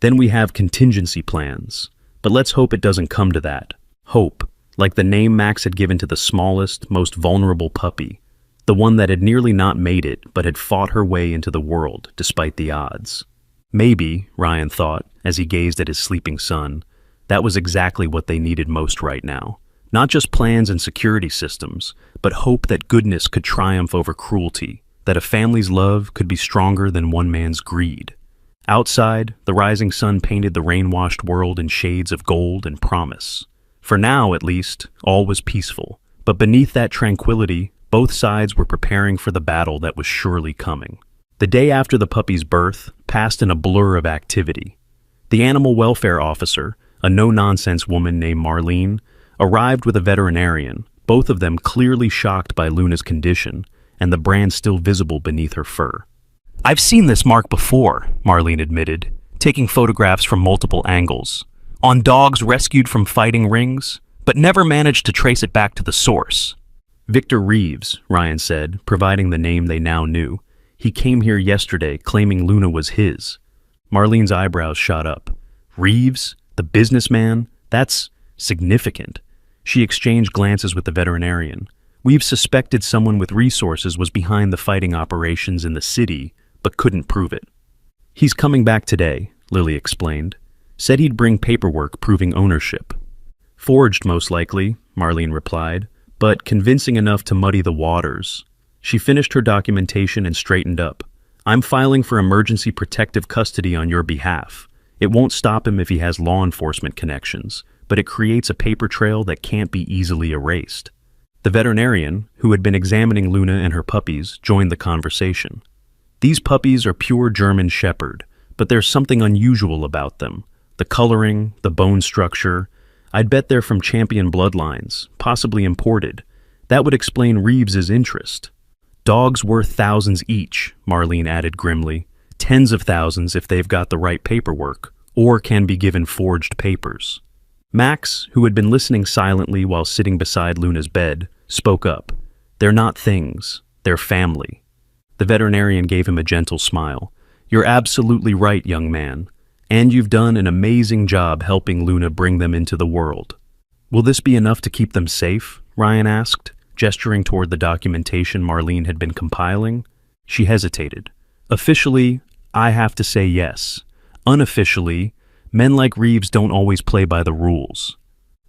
Then we have contingency plans. But let's hope it doesn't come to that. Hope, like the name Max had given to the smallest, most vulnerable puppy. The one that had nearly not made it, but had fought her way into the world, despite the odds. Maybe, Ryan thought, as he gazed at his sleeping son, that was exactly what they needed most right now. Not just plans and security systems, but hope that goodness could triumph over cruelty, that a family's love could be stronger than one man's greed. Outside, the rising sun painted the rain-washed world in shades of gold and promise. For now, at least, all was peaceful. But beneath that tranquility, both sides were preparing for the battle that was surely coming. The day after the puppy's birth passed in a blur of activity. The animal welfare officer, a no-nonsense woman named Marlene, arrived with a veterinarian, both of them clearly shocked by Luna's condition and the brand still visible beneath her fur. "I've seen this mark before," Marlene admitted, taking photographs from multiple angles, on dogs rescued from fighting rings, but never managed to trace it back to the source. "Victor Reeves," Ryan said, providing the name they now knew. "He came here yesterday claiming Luna was his." Marlene's eyebrows shot up. "Reeves? The businessman? That's significant." She exchanged glances with the veterinarian. "We've suspected someone with resources was behind the fighting operations in the city, but couldn't prove it." "He's coming back today," Lily explained. "Said he'd bring paperwork proving ownership." "Forged, most likely," Marlene replied, "but convincing enough to muddy the waters." She finished her documentation and straightened up. "I'm filing for emergency protective custody on your behalf. It won't stop him if he has law enforcement connections, but it creates a paper trail that can't be easily erased." The veterinarian, who had been examining Luna and her puppies, joined the conversation. "These puppies are pure German Shepherd, but there's something unusual about them. The coloring, the bone structure. I'd bet they're from champion bloodlines, possibly imported. That would explain Reeves's interest." "Dogs worth thousands each," Marlene added grimly. "Tens of thousands if they've got the right paperwork, or can be given forged papers." Max, who had been listening silently while sitting beside Luna's bed, spoke up. "They're not things. They're family." The veterinarian gave him a gentle smile. "You're absolutely right, young man. And you've done an amazing job helping Luna bring them into the world." "Will this be enough to keep them safe?" Ryan asked, gesturing toward the documentation Marlene had been compiling. She hesitated. "Officially, I have to say yes. Unofficially, men like Reeves don't always play by the rules."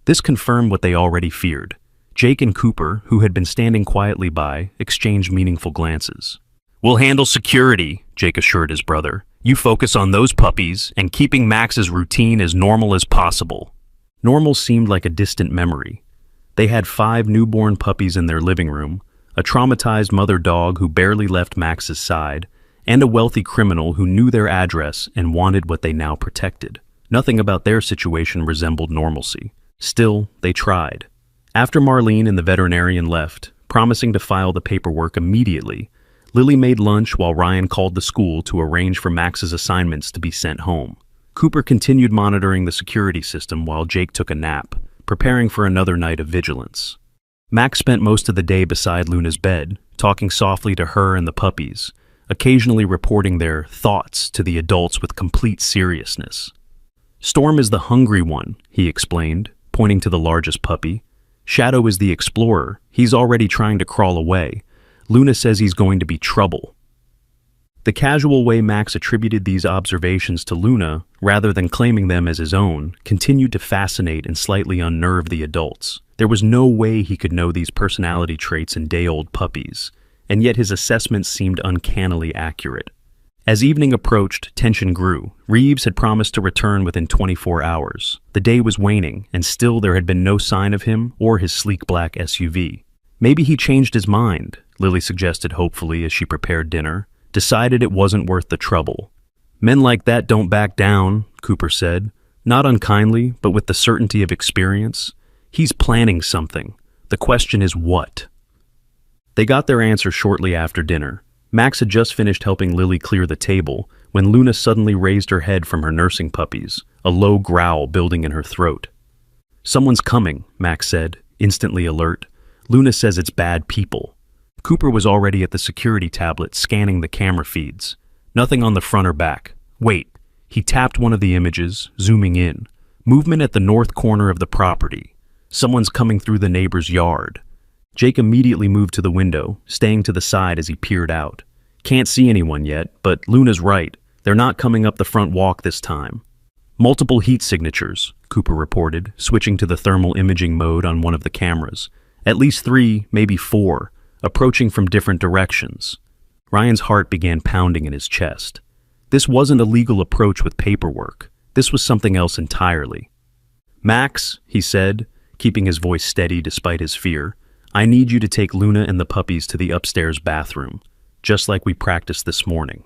This confirmed what they already feared. Jake and Cooper, who had been standing quietly by, exchanged meaningful glances. "We'll handle security," Jake assured his brother. "You focus on those puppies and keeping Max's routine as normal as possible." Normal seemed like a distant memory. They had 5 newborn puppies in their living room, a traumatized mother dog who barely left Max's side, and a wealthy criminal who knew their address and wanted what they now protected. Nothing about their situation resembled normalcy. Still, they tried. After Marlene and the veterinarian left, promising to file the paperwork immediately, Lily made lunch while Ryan called the school to arrange for Max's assignments to be sent home. Cooper continued monitoring the security system while Jake took a nap, preparing for another night of vigilance. Max spent most of the day beside Luna's bed, talking softly to her and the puppies, occasionally reporting their thoughts to the adults with complete seriousness. "Storm is the hungry one," he explained, pointing to the largest puppy. "Shadow is the explorer. He's already trying to crawl away. Luna says he's going to be trouble." The casual way Max attributed these observations to Luna, rather than claiming them as his own, continued to fascinate and slightly unnerve the adults. There was no way he could know these personality traits in day-old puppies, and yet his assessments seemed uncannily accurate. As evening approached, tension grew. Reeves had promised to return within 24 hours. The day was waning, and still there had been no sign of him or his sleek black SUV. "Maybe he changed his mind," Lily suggested hopefully as she prepared dinner. "Decided it wasn't worth the trouble." "Men like that don't back down," Cooper said, not unkindly, but with the certainty of experience. "He's planning something. The question is what? They got their answer shortly after dinner. Max had just finished helping Lily clear the table when Luna suddenly raised her head from her nursing puppies, a low growl building in her throat. "Someone's coming," Max said, instantly alert. "Luna says it's bad people." Cooper was already at the security tablet scanning the camera feeds. Nothing on the front or back. Wait. He tapped one of the images, zooming in. Movement at the north corner of the property. Someone's coming through the neighbor's yard. Jake immediately moved to the window, staying to the side as he peered out. Can't see anyone yet, but Luna's right. They're not coming up the front walk this time. "Multiple heat signatures," Cooper reported, switching to the thermal imaging mode on one of the cameras. "At least 3, maybe 4, approaching from different directions." Ryan's heart began pounding in his chest. This wasn't a legal approach with paperwork. This was something else entirely. "Max," he said, keeping his voice steady despite his fear, "I need you to take Luna and the puppies to the upstairs bathroom, just like we practiced this morning."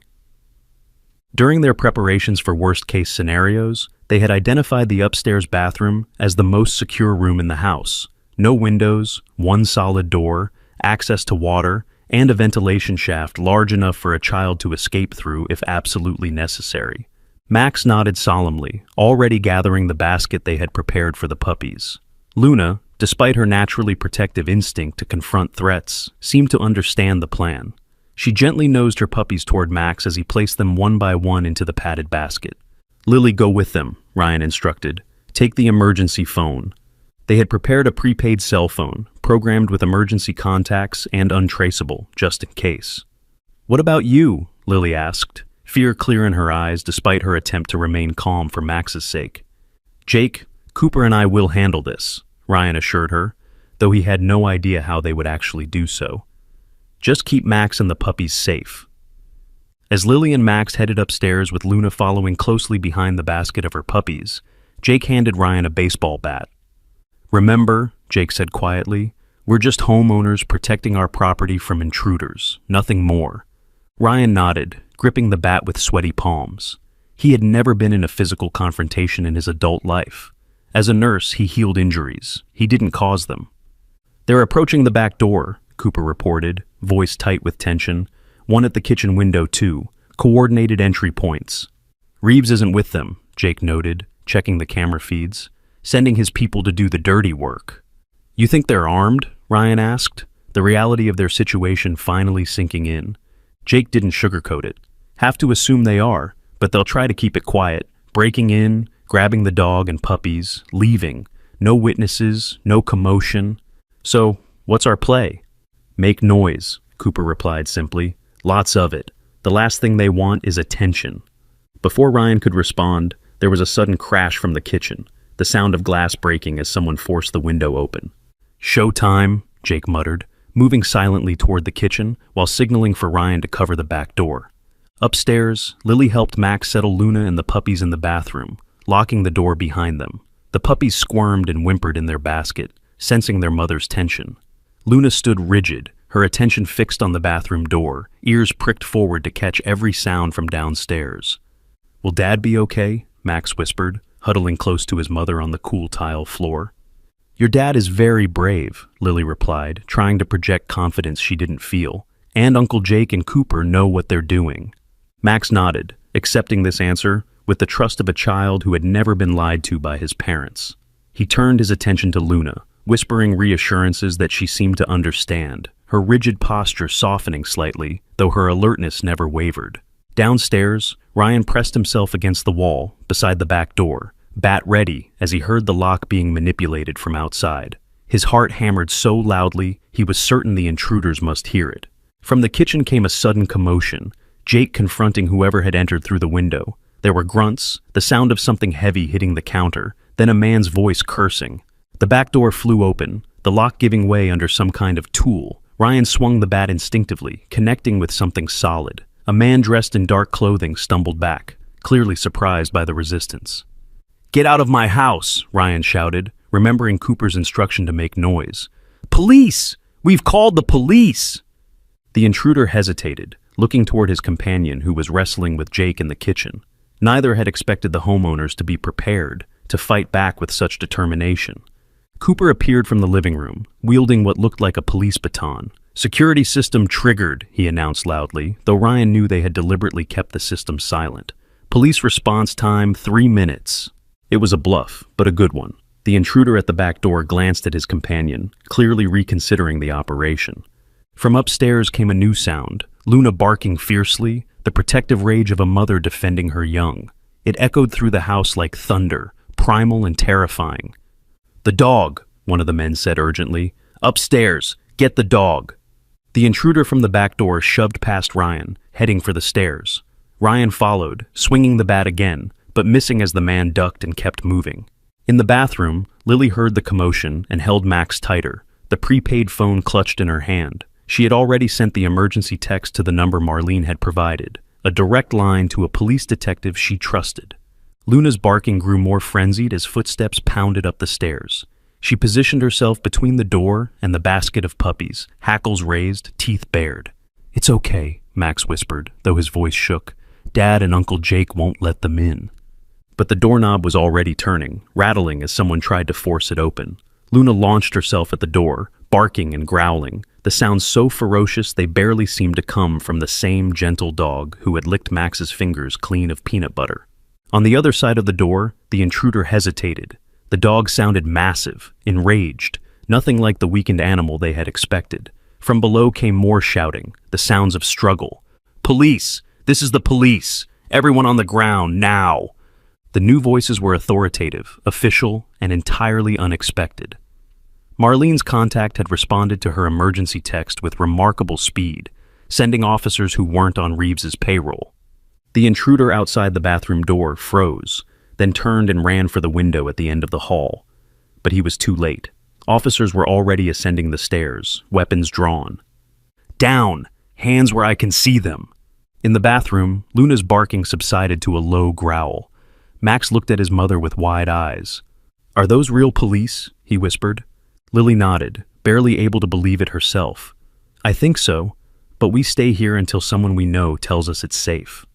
During their preparations for worst-case scenarios, they had identified the upstairs bathroom as the most secure room in the house. No windows, one solid door, access to water, and a ventilation shaft large enough for a child to escape through if absolutely necessary. Max nodded solemnly, already gathering the basket they had prepared for the puppies. Luna, despite her naturally protective instinct to confront threats, seemed to understand the plan. She gently nosed her puppies toward Max as he placed them one by one into the padded basket. "Lily, go with them," Ryan instructed. "Take the emergency phone." They had prepared a prepaid cell phone, programmed with emergency contacts and untraceable, just in case. "What about you?" Lily asked, fear clear in her eyes despite her attempt to remain calm for Max's sake. "Jake, Cooper and I will handle this," Ryan assured her, though he had no idea how they would actually do so. "Just keep Max and the puppies safe." As Lily and Max headed upstairs with Luna following closely behind the basket of her puppies, Jake handed Ryan a baseball bat. "Remember," Jake said quietly, "we're just homeowners protecting our property from intruders, nothing more." Ryan nodded, gripping the bat with sweaty palms. He had never been in a physical confrontation in his adult life. As a nurse, he healed injuries. He didn't cause them. "They're approaching the back door," Cooper reported, voice tight with tension. "One at the kitchen window, too. Coordinated entry points." "Reeves isn't with them," Jake noted, checking the camera feeds. "Sending his people to do the dirty work." "You think they're armed?" Ryan asked, the reality of their situation finally sinking in. Jake didn't sugarcoat it. "Have to assume they are, but they'll try to keep it quiet, breaking in, grabbing the dog and puppies, leaving. No witnesses, no commotion. So, what's our play?" "Make noise," Cooper replied simply. "Lots of it. The last thing they want is attention." Before Ryan could respond, there was a sudden crash from the kitchen, the sound of glass breaking as someone forced the window open. "Showtime," Jake muttered, moving silently toward the kitchen while signaling for Ryan to cover the back door. Upstairs, Lily helped Max settle Luna and the puppies in the bathroom, locking the door behind them. The puppies squirmed and whimpered in their basket, sensing their mother's tension. Luna stood rigid, her attention fixed on the bathroom door, ears pricked forward to catch every sound from downstairs. "Will Dad be okay?" Max whispered, huddling close to his mother on the cool tile floor. "Your dad is very brave," Lily replied, trying to project confidence she didn't feel. "And Uncle Jake and Cooper know what they're doing." Max nodded, accepting this answer with the trust of a child who had never been lied to by his parents. He turned his attention to Luna, whispering reassurances that she seemed to understand, her rigid posture softening slightly, though her alertness never wavered. Downstairs, Ryan pressed himself against the wall, beside the back door, bat ready as he heard the lock being manipulated from outside. His heart hammered so loudly, he was certain the intruders must hear it. From the kitchen came a sudden commotion, Jake confronting whoever had entered through the window. There were grunts, the sound of something heavy hitting the counter, then a man's voice cursing. The back door flew open, the lock giving way under some kind of tool. Ryan swung the bat instinctively, connecting with something solid. A man dressed in dark clothing stumbled back, clearly surprised by the resistance. "Get out of my house!" Ryan shouted, remembering Cooper's instruction to make noise. "Police! We've called the police!" The intruder hesitated, looking toward his companion who was wrestling with Jake in the kitchen. Neither had expected the homeowners to be prepared to fight back with such determination. Cooper appeared from the living room, wielding what looked like a police baton. "Security system triggered," he announced loudly, though Ryan knew they had deliberately kept the system silent. "Police response time 3 minutes." It was a bluff, but a good one. The intruder at the back door glanced at his companion, clearly reconsidering the operation. From upstairs came a new sound, Luna barking fiercely, the protective rage of a mother defending her young. It echoed through the house like thunder, primal and terrifying. "The dog," one of the men said urgently. "Upstairs, get the dog." The intruder from the back door shoved past Ryan, heading for the stairs. Ryan followed, swinging the bat again, but missing as the man ducked and kept moving. In the bathroom, Lily heard the commotion and held Max tighter, the prepaid phone clutched in her hand. She had already sent the emergency text to the number Marlene had provided, a direct line to a police detective she trusted. Luna's barking grew more frenzied as footsteps pounded up the stairs. She positioned herself between the door and the basket of puppies, hackles raised, teeth bared. "It's okay," Max whispered, though his voice shook. "Dad and Uncle Jake won't let them in." But the doorknob was already turning, rattling as someone tried to force it open. Luna launched herself at the door, barking and growling, the sounds so ferocious they barely seemed to come from the same gentle dog who had licked Max's fingers clean of peanut butter. On the other side of the door, the intruder hesitated. The dog sounded massive, enraged, nothing like the weakened animal they had expected. From below came more shouting, the sounds of struggle. "Police! This is the police! Everyone on the ground, now!" The new voices were authoritative, official, and entirely unexpected. Marlene's contact had responded to her emergency text with remarkable speed, sending officers who weren't on Reeves's payroll. The intruder outside the bathroom door froze, then turned and ran for the window at the end of the hall. But he was too late. Officers were already ascending the stairs, weapons drawn. "Down! Hands where I can see them!" In the bathroom, Luna's barking subsided to a low growl. Max looked at his mother with wide eyes. "Are those real police?" he whispered. Lily nodded, barely able to believe it herself. "I think so, but we stay here until someone we know tells us it's safe."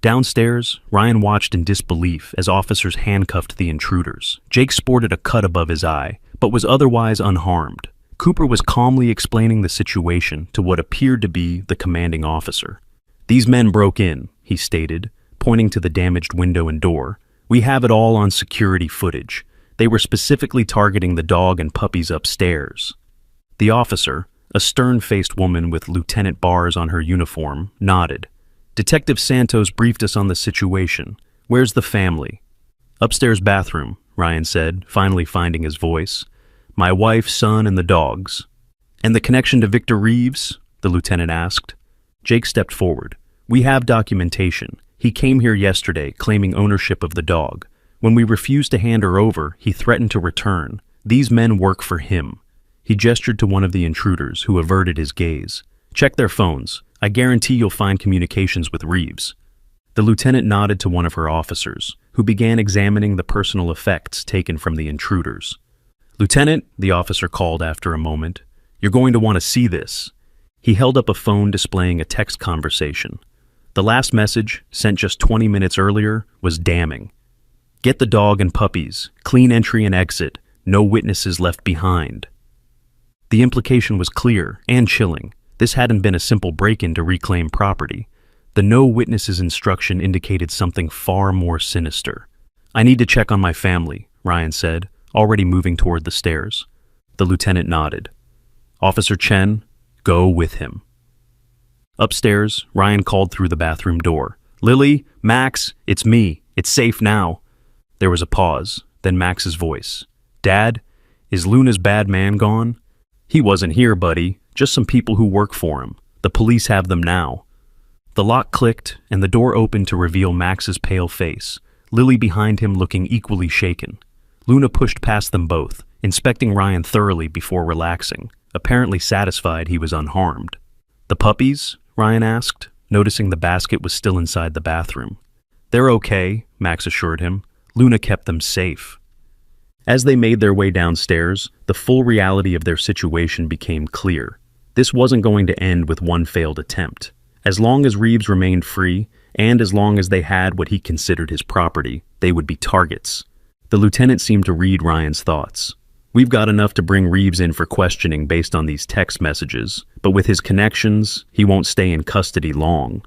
Downstairs, Ryan watched in disbelief as officers handcuffed the intruders. Jake sported a cut above his eye, but was otherwise unharmed. Cooper was calmly explaining the situation to what appeared to be the commanding officer. "These men broke in," he stated, pointing to the damaged window and door. "We have it all on security footage. They were specifically targeting the dog and puppies upstairs." The officer, a stern-faced woman with lieutenant bars on her uniform, nodded. "Detective Santos briefed us on the situation. Where's the family?" "Upstairs bathroom," Ryan said, finally finding his voice. "My wife, son, and the dogs." "And the connection to Victor Reeves?" the lieutenant asked. Jake stepped forward. "We have documentation. He came here yesterday, claiming ownership of the dog. When we refused to hand her over, he threatened to return. These men work for him." He gestured to one of the intruders, who averted his gaze. "Check their phones. I guarantee you'll find communications with Reeves." The lieutenant nodded to one of her officers, who began examining the personal effects taken from the intruders. "Lieutenant," the officer called after a moment, "you're going to want to see this." He held up a phone displaying a text conversation. The last message, sent just 20 minutes earlier, was damning. "Get the dog and puppies. Clean entry and exit. No witnesses left behind." The implication was clear and chilling. This hadn't been a simple break-in to reclaim property. The no witnesses instruction indicated something far more sinister. "I need to check on my family," Ryan said, already moving toward the stairs. The lieutenant nodded. "Officer Chen, go with him." Upstairs, Ryan called through the bathroom door. "Lily, Max, it's me. It's safe now." There was a pause, then Max's voice. "Dad, is Luna's bad man gone?" "He wasn't here, buddy. Just some people who work for him. The police have them now." The lock clicked, and the door opened to reveal Max's pale face, Lily behind him looking equally shaken. Luna pushed past them both, inspecting Ryan thoroughly before relaxing, apparently satisfied he was unharmed. "The puppies?" Ryan asked, noticing the basket was still inside the bathroom. "They're okay," Max assured him. "Luna kept them safe." As they made their way downstairs, the full reality of their situation became clear. This wasn't going to end with one failed attempt. As long as Reeves remained free, and as long as they had what he considered his property, they would be targets. The lieutenant seemed to read Ryan's thoughts. We've got enough to bring Reeves in for questioning based on these text messages, but with his connections, he won't stay in custody long.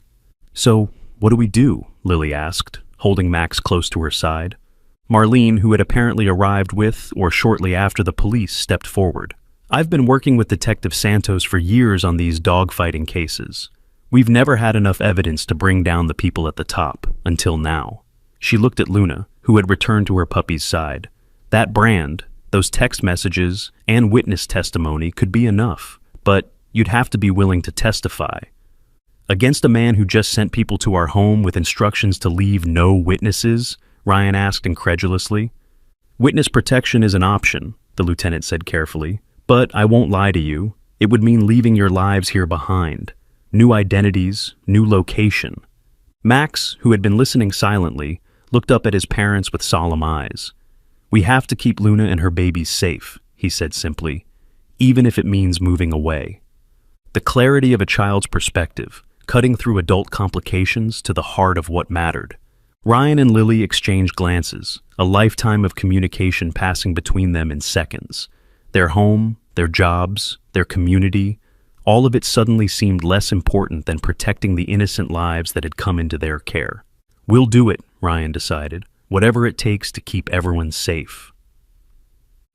So, what do we do? Lily asked, holding Max close to her side. Marlene, who had apparently arrived with or shortly after the police, stepped forward. I've been working with Detective Santos for years on these dogfighting cases. We've never had enough evidence to bring down the people at the top, until now. She looked at Luna, who had returned to her puppy's side. That brand, those text messages, and witness testimony could be enough, but you'd have to be willing to testify. Against a man who just sent people to our home with instructions to leave no witnesses? Ryan asked incredulously. Witness protection is an option, the lieutenant said carefully, but I won't lie to you. It would mean leaving your lives here behind. New identities, new location. Max, who had been listening silently, looked up at his parents with solemn eyes. We have to keep Luna and her babies safe, he said simply, even if it means moving away. The clarity of a child's perspective, cutting through adult complications to the heart of what mattered. Ryan and Lily exchanged glances, a lifetime of communication passing between them in seconds. Their home, their jobs, their community, all of it suddenly seemed less important than protecting the innocent lives that had come into their care. We'll do it, Ryan decided, whatever it takes to keep everyone safe.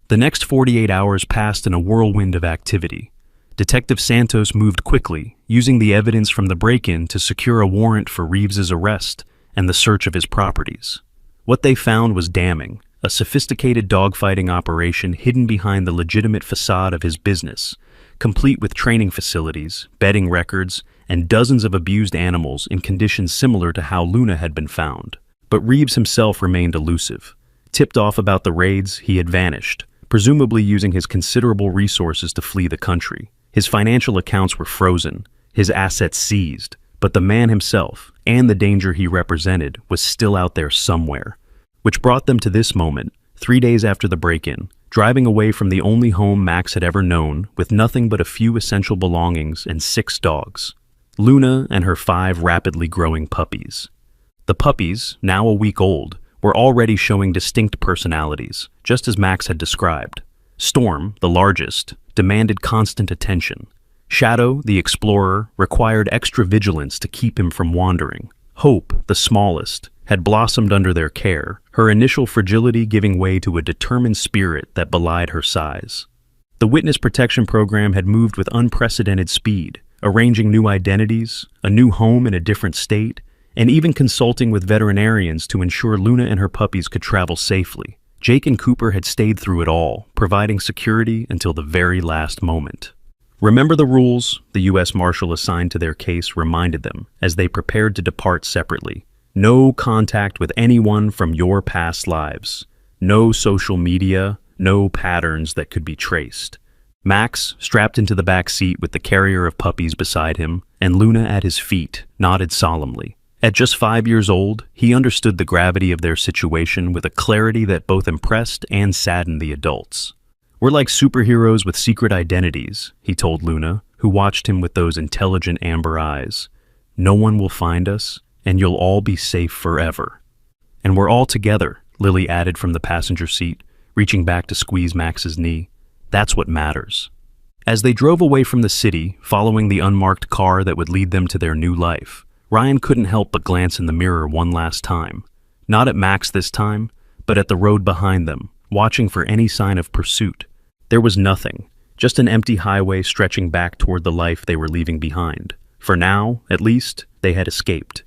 The next 48 hours passed in a whirlwind of activity. Detective Santos moved quickly, using the evidence from the break-in to secure a warrant for Reeves's arrest and the search of his properties. What they found was damning, a sophisticated dogfighting operation hidden behind the legitimate facade of his business, complete with training facilities, bedding records, and dozens of abused animals in conditions similar to how Luna had been found. But Reeves himself remained elusive. Tipped off about the raids, he had vanished, presumably using his considerable resources to flee the country. His financial accounts were frozen, his assets seized, but the man himself, and the danger he represented, was still out there somewhere. Which brought them to this moment, 3 days after the break-in, driving away from the only home Max had ever known, with nothing but a few essential belongings and 6 dogs. Luna and her 5 rapidly growing puppies. The puppies, now a week old, were already showing distinct personalities, just as Max had described. Storm, the largest, demanded constant attention. Shadow, the explorer, required extra vigilance to keep him from wandering. Hope, the smallest, had blossomed under their care, her initial fragility giving way to a determined spirit that belied her size. The witness protection program had moved with unprecedented speed, arranging new identities, a new home in a different state, and even consulting with veterinarians to ensure Luna and her puppies could travel safely. Jake and Cooper had stayed through it all, providing security until the very last moment. Remember the rules, the U.S. Marshal assigned to their case reminded them as they prepared to depart separately. No contact with anyone from your past lives. No social media, no patterns that could be traced. Max, strapped into the back seat with the carrier of puppies beside him, and Luna at his feet, nodded solemnly. At just 5 years old, he understood the gravity of their situation with a clarity that both impressed and saddened the adults. We're like superheroes with secret identities, he told Luna, who watched him with those intelligent amber eyes. No one will find us, and you'll all be safe forever. And we're all together, Lily added from the passenger seat, reaching back to squeeze Max's knee. That's what matters. As they drove away from the city, following the unmarked car that would lead them to their new life, Ryan couldn't help but glance in the mirror one last time. Not at Max this time, but at the road behind them, watching for any sign of pursuit. There was nothing, just an empty highway stretching back toward the life they were leaving behind. For now, at least, they had escaped.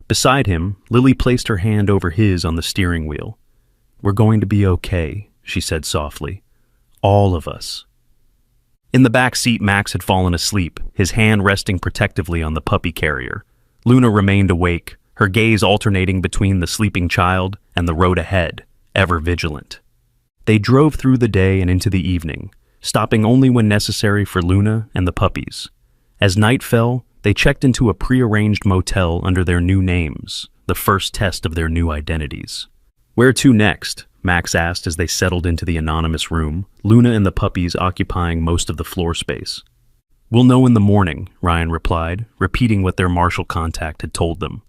Beside him, Lily placed her hand over his on the steering wheel. We're going to be okay, she said softly. All of us. In the back seat, Max had fallen asleep, his hand resting protectively on the puppy carrier. Luna remained awake, her gaze alternating between the sleeping child and the road ahead, ever vigilant. They drove through the day and into the evening, stopping only when necessary for Luna and the puppies. As night fell, they checked into a pre-arranged motel under their new names, the first test of their new identities. Where to next? Max asked as they settled into the anonymous room, Luna and the puppies occupying most of the floor space. We'll know in the morning, Ryan replied, repeating what their marshal contact had told them.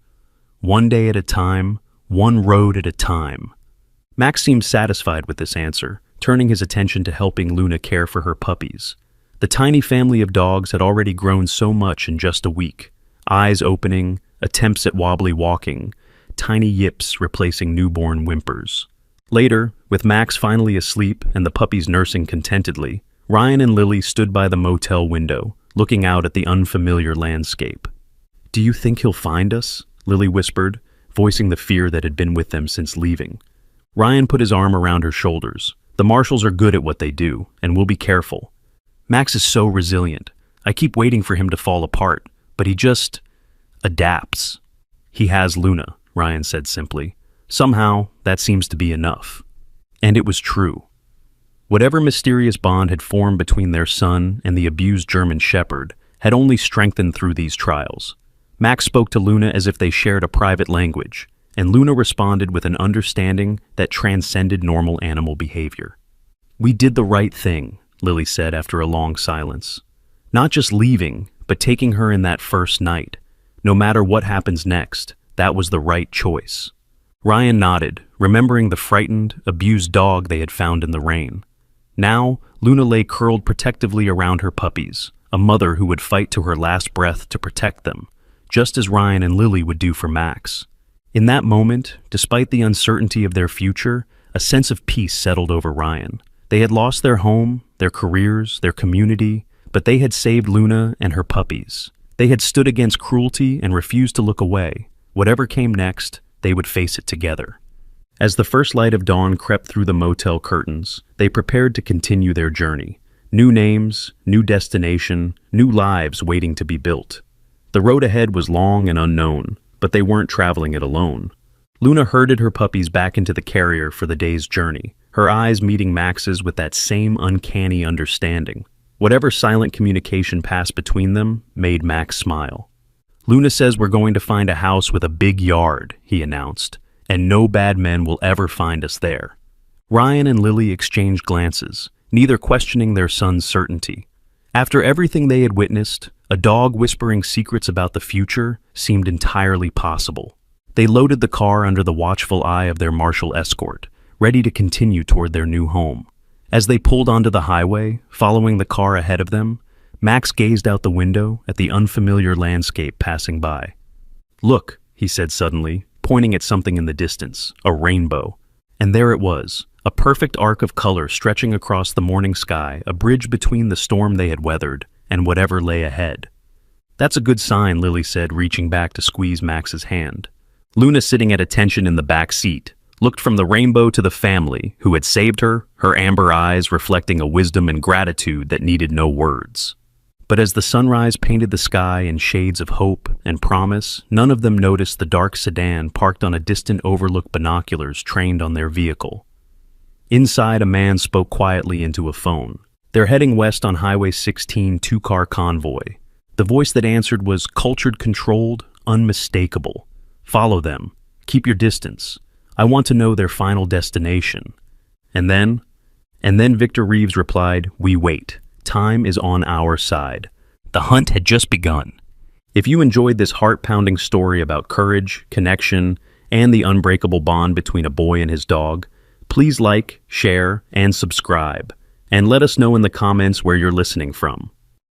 One day at a time, one road at a time. Max seemed satisfied with this answer, turning his attention to helping Luna care for her puppies. The tiny family of dogs had already grown so much in just a week. Eyes opening, attempts at wobbly walking, tiny yips replacing newborn whimpers. Later, with Max finally asleep and the puppies nursing contentedly, Ryan and Lily stood by the motel window, looking out at the unfamiliar landscape. "Do you think he'll find us?" Lily whispered, voicing the fear that had been with them since leaving. Ryan put his arm around her shoulders. "The marshals are good at what they do, and we'll be careful. Max is so resilient. I keep waiting for him to fall apart, but he just adapts." "He has Luna," Ryan said simply. Somehow, that seems to be enough. And it was true. Whatever mysterious bond had formed between their son and the abused German Shepherd had only strengthened through these trials. Max spoke to Luna as if they shared a private language, and Luna responded with an understanding that transcended normal animal behavior. "We did the right thing," Lily said after a long silence. "Not just leaving, but taking her in that first night. No matter what happens next, that was the right choice." Ryan nodded, remembering the frightened, abused dog they had found in the rain. Now, Luna lay curled protectively around her puppies, a mother who would fight to her last breath to protect them, just as Ryan and Lily would do for Max. In that moment, despite the uncertainty of their future, a sense of peace settled over Ryan. They had lost their home, their careers, their community, but they had saved Luna and her puppies. They had stood against cruelty and refused to look away. Whatever came next, they would face it together. As the first light of dawn crept through the motel curtains, they prepared to continue their journey. New names, new destination, new lives waiting to be built. The road ahead was long and unknown, but they weren't traveling it alone. Luna herded her puppies back into the carrier for the day's journey, her eyes meeting Max's with that same uncanny understanding. Whatever silent communication passed between them made Max smile. "Luna says we're going to find a house with a big yard," he announced, "and no bad men will ever find us there." Ryan and Lily exchanged glances, neither questioning their son's certainty. After everything they had witnessed, a dog whispering secrets about the future seemed entirely possible. They loaded the car under the watchful eye of their marshal escort, ready to continue toward their new home. As they pulled onto the highway, following the car ahead of them, Max gazed out the window at the unfamiliar landscape passing by. "Look," he said suddenly, pointing at something in the distance, a rainbow. And there it was, a perfect arc of color stretching across the morning sky, a bridge between the storm they had weathered and whatever lay ahead. "That's a good sign," Lily said, reaching back to squeeze Max's hand. Luna, sitting at attention in the back seat, looked from the rainbow to the family who had saved her, her amber eyes reflecting a wisdom and gratitude that needed no words. But as the sunrise painted the sky in shades of hope and promise, none of them noticed the dark sedan parked on a distant overlook, binoculars trained on their vehicle. Inside, a man spoke quietly into a phone. "They're heading west on Highway 16, two-car convoy." The voice that answered was cultured, controlled, unmistakable. "Follow them. Keep your distance. I want to know their final destination." And then Victor Reeves replied, "We wait. Time is on our side." The hunt had just begun. If you enjoyed this heart-pounding story about courage, connection, and the unbreakable bond between a boy and his dog, please like, share, and subscribe. And let us know in the comments where you're listening from.